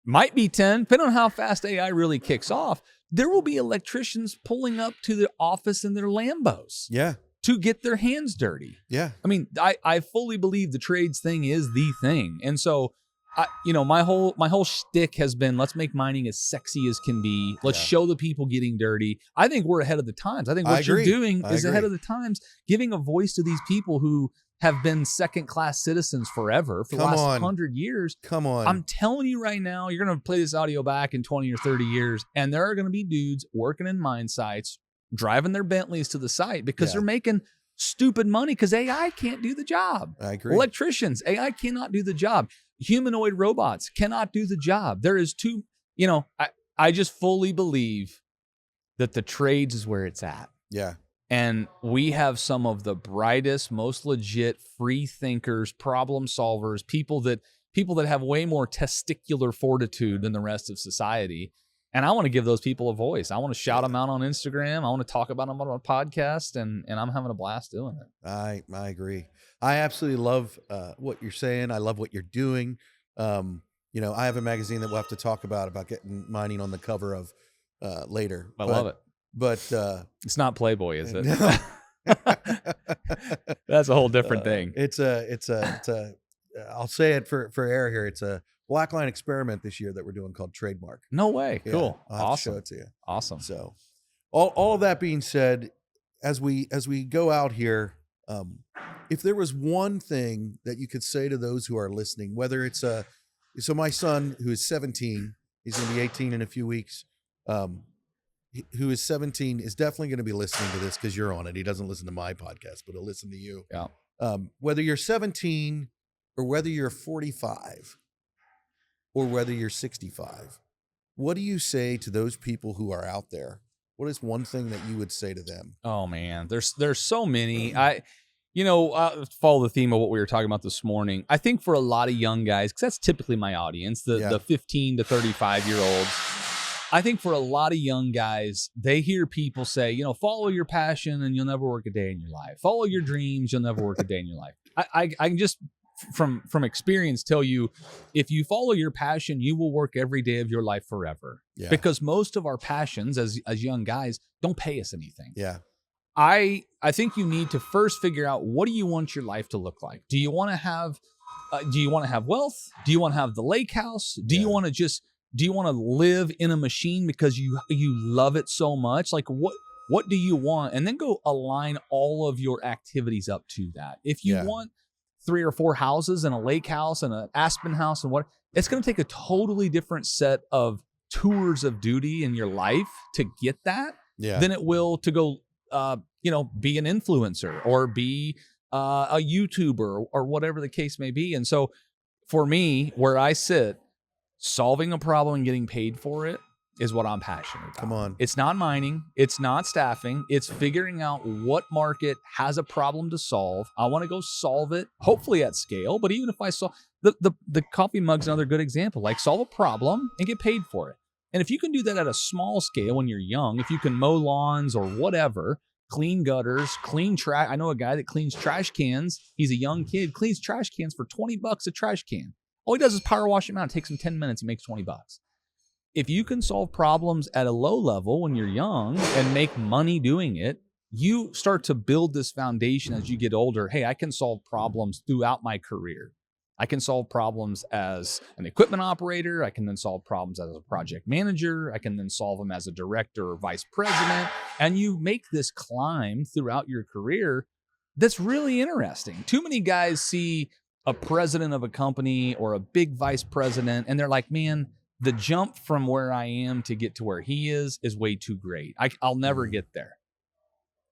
A: might be 10, depending on how fast AI really kicks off. There will be electricians pulling up to the office in their Lambos.
C: Yeah.
A: To get their hands dirty.
C: Yeah.
A: I mean, I fully believe the trades thing is the thing. And so, my whole shtick has been, let's make mining as sexy as can be. Let's show the people getting dirty. I think we're ahead of the times. I think what you're doing is ahead of the times, giving a voice to these people who have been second-class citizens forever for the last 100 years.
C: Come on.
A: I'm telling you right now, you're going to play this audio back in 20 or 30 years, and there are going to be dudes working in mine sites, driving their Bentleys to the site because they're making stupid money because AI can't do the job.
C: I agree.
A: Electricians, AI cannot do the job. Humanoid robots cannot do the job. There is I just fully believe that the trades is where it's at.
C: Yeah.
A: And we have some of the brightest, most legit free thinkers, problem solvers, people that have way more testicular fortitude than the rest of society. And I want to give those people a voice. I want to shout them out on Instagram. I want to talk about them on a podcast, and I'm having a blast doing it.
C: I agree. I absolutely love what you're saying. I love what you're doing. I have a magazine that we'll have to talk about getting mining on the cover of later.
A: I love it.
C: But
A: it's not Playboy, is it?
C: No.
A: That's a whole different thing.
C: It's a I'll say it for air here. It's a black line experiment this year that we're doing called Trademark.
A: No way.
C: Yeah,
A: cool.
C: I'll have
A: Awesome.
C: to show it to you.
A: Awesome.
C: So all of that being said, as we go out here, if there was one thing that you could say to those who are listening, whether it's so my son who is 17, he's going to be 18 in a few weeks, who is 17 is definitely going to be listening to this because you're on it. He doesn't listen to my podcast, but he'll listen to you.
A: Yeah.
C: Whether you're 17 or whether you're 45 or whether you're 65, what do you say to those people who are out there? What is one thing that you would say to them?
A: Oh man, there's so many. Follow the theme of what we were talking about this morning. I think for a lot of young guys, because that's typically my audience, the 15 to 35 year olds. I think for a lot of young guys, they hear people say, follow your passion and you'll never work a day in your life. Follow your dreams, you'll never work a day in your life. I can just from experience tell you, if you follow your passion, you will work every day of your life forever. Yeah. Because most of our passions as young guys don't pay us anything.
C: Yeah.
A: I think you need to first figure out, what do you want your life to look like? Do you want to have wealth? Do you want to have the lake house? Do you want to live in a machine because you love it so much? Like what do you want? And then go align all of your activities up to that. If you want 3 or 4 houses and a lake house and an aspen house and it's going to take a totally different set of tours of duty in your life to get that than it will to go be an influencer or be a YouTuber or whatever the case may be. And so for me, where I sit, solving a problem and getting paid for it is what I'm passionate about.
C: Come on.
A: It's not mining. It's not staffing. It's figuring out what market has a problem to solve. I want to go solve it, hopefully at scale. But even if I solve the coffee mug's another good example, like solve a problem and get paid for it. And if you can do that at a small scale when you're young, if you can mow lawns or whatever, clean gutters, clean trash. I know a guy that cleans trash cans. He's a young kid, cleans trash cans for $20 a trash can. All he does is power wash them out. It takes him 10 minutes. He makes $20. If you can solve problems at a low level when you're young and make money doing it, you start to build this foundation as you get older. Hey, I can solve problems throughout my career. I can solve problems as an equipment operator. I can then solve problems as a project manager. I can then solve them as a director or vice president. And you make this climb throughout your career that's really interesting. Too many guys see a president of a company or a big vice president, and they're like, man, the jump from where I am to get to where he is way too great. I'll never get there.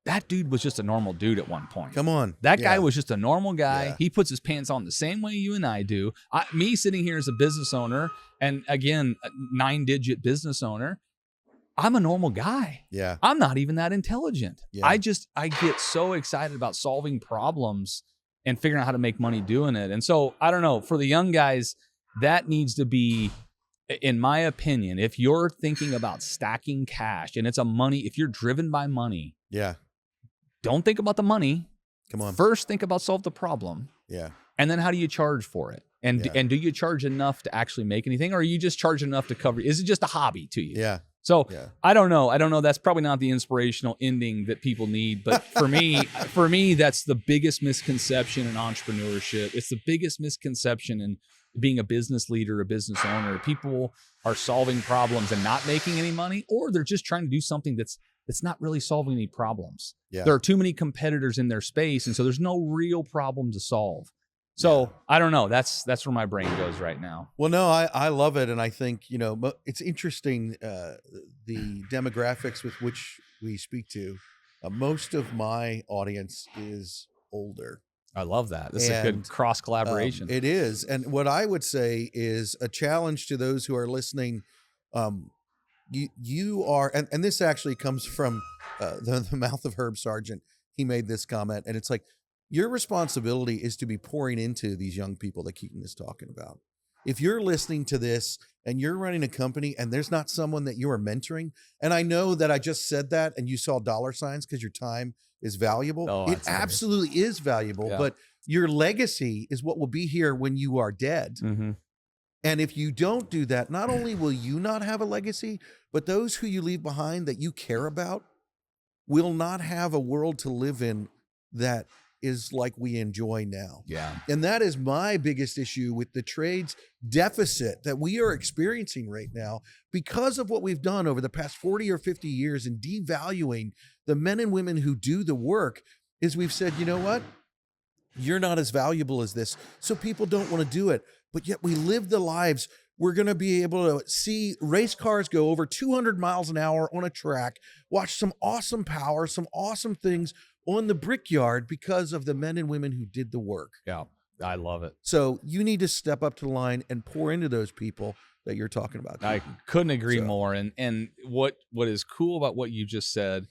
A: That dude was just a normal dude at one point.
C: Come on.
A: That guy was just a normal guy. Yeah. He puts his pants on the same way you and I do. Me sitting here as a business owner, and again, a 9-digit business owner, I'm a normal guy.
C: Yeah.
A: I'm not even that intelligent.
C: Yeah.
A: I get so excited about solving problems and figuring out how to make money doing it. And so, I don't know, for the young guys, that needs to be, in my opinion, if you're thinking about stacking cash and if you're driven by money, don't think about the money.
C: Come on.
A: First, think about solve the problem.
C: Yeah.
A: And then how do you charge for it? And do you charge enough to actually make anything, or are you just charge enough to cover? Is it just a hobby to you?
C: Yeah.
A: So I don't know. That's probably not the inspirational ending that people need. But for me, that's the biggest misconception in entrepreneurship. It's the biggest misconception in being a business leader, a business owner. People are solving problems and not making any money, or they're just trying to do something that's not really solving any problems.
C: Yeah.
A: There are too many competitors in their space, and so there's no real problem to solve. So I don't know. That's where my brain goes right now.
C: Well, no, I love it. And I think, it's interesting, the demographics with which we speak to. Most of my audience is older.
A: I love that. This is a good cross collaboration.
C: It is. And what I would say is a challenge to those who are listening. You are, and this actually comes from the mouth of Herb Sargent. He made this comment, and it's like, your responsibility is to be pouring into these young people that Keaton is talking about. If you're listening to this and you're running a company and there's not someone that you are mentoring, and I know that I just said that and you saw dollar signs because your time is valuable. It absolutely is valuable, but your legacy is what will be here when you are dead.
A: Mm-hmm.
C: And if you don't do that, not only will you not have a legacy, but those who you leave behind that you care about will not have a world to live in that is like we enjoy now.
A: Yeah.
C: And that is my biggest issue with the trades deficit that we are experiencing right now because of what we've done over the past 40 or 50 years in devaluing the men and women who do the work. Is we've said, you know what? You're not as valuable as this. So people don't want to do it. But yet we live the lives We're going to be able to see race cars go over 200 miles an hour on a track, watch some awesome power, some awesome things on the Brickyard because of the men and women who did the work.
A: Yeah, I love it.
C: So you need to step up to the line and pour into those people that you're talking about.
A: I couldn't agree more. And what is cool about what you just said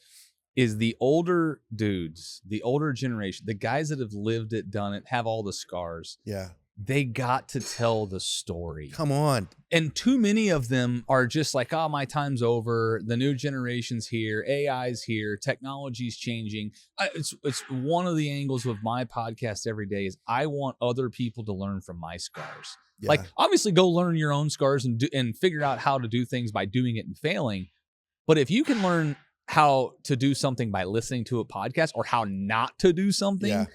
A: is the older dudes, the older generation, the guys that have lived it, done it, have all the scars.
C: Yeah.
A: They got to tell the story.
C: Come on.
A: And too many of them are just like, oh, my time's over. The new generation's here. AI's here. Technology's changing. It's one of the angles of my podcast every day is I want other people to learn from my scars. Yeah. Like, obviously, go learn your own scars and figure out how to do things by doing it and failing. But if you can learn how to do something by listening to a podcast or how not to do something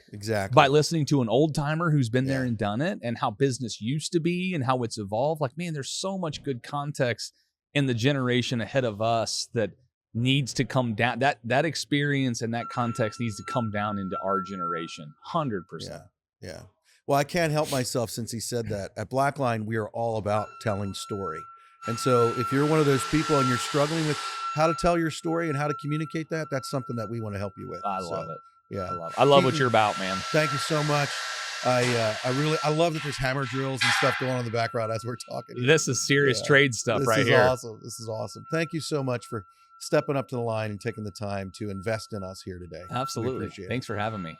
A: by listening to an old timer who's been there and done it and how business used to be and how it's evolved. Like, man, there's so much good context in the generation ahead of us that needs to come down. That experience and that context needs to come down into our generation. 100%.
C: Yeah. Well, I can't help myself since he said that. At Blackline, we are all about telling story. And so if you're one of those people and you're struggling with how to tell your story and how to communicate that, that's something that we want to help you with.
A: I love it.
C: Yeah.
A: I love what you're about, man.
C: Thank you so much. I love that there's hammer drills and stuff going on in the background as we're talking.
A: This is serious trade stuff right here.
C: This is awesome. Thank you so much for stepping up to the line and taking the time to invest in us here today.
A: Absolutely. Thanks for having me.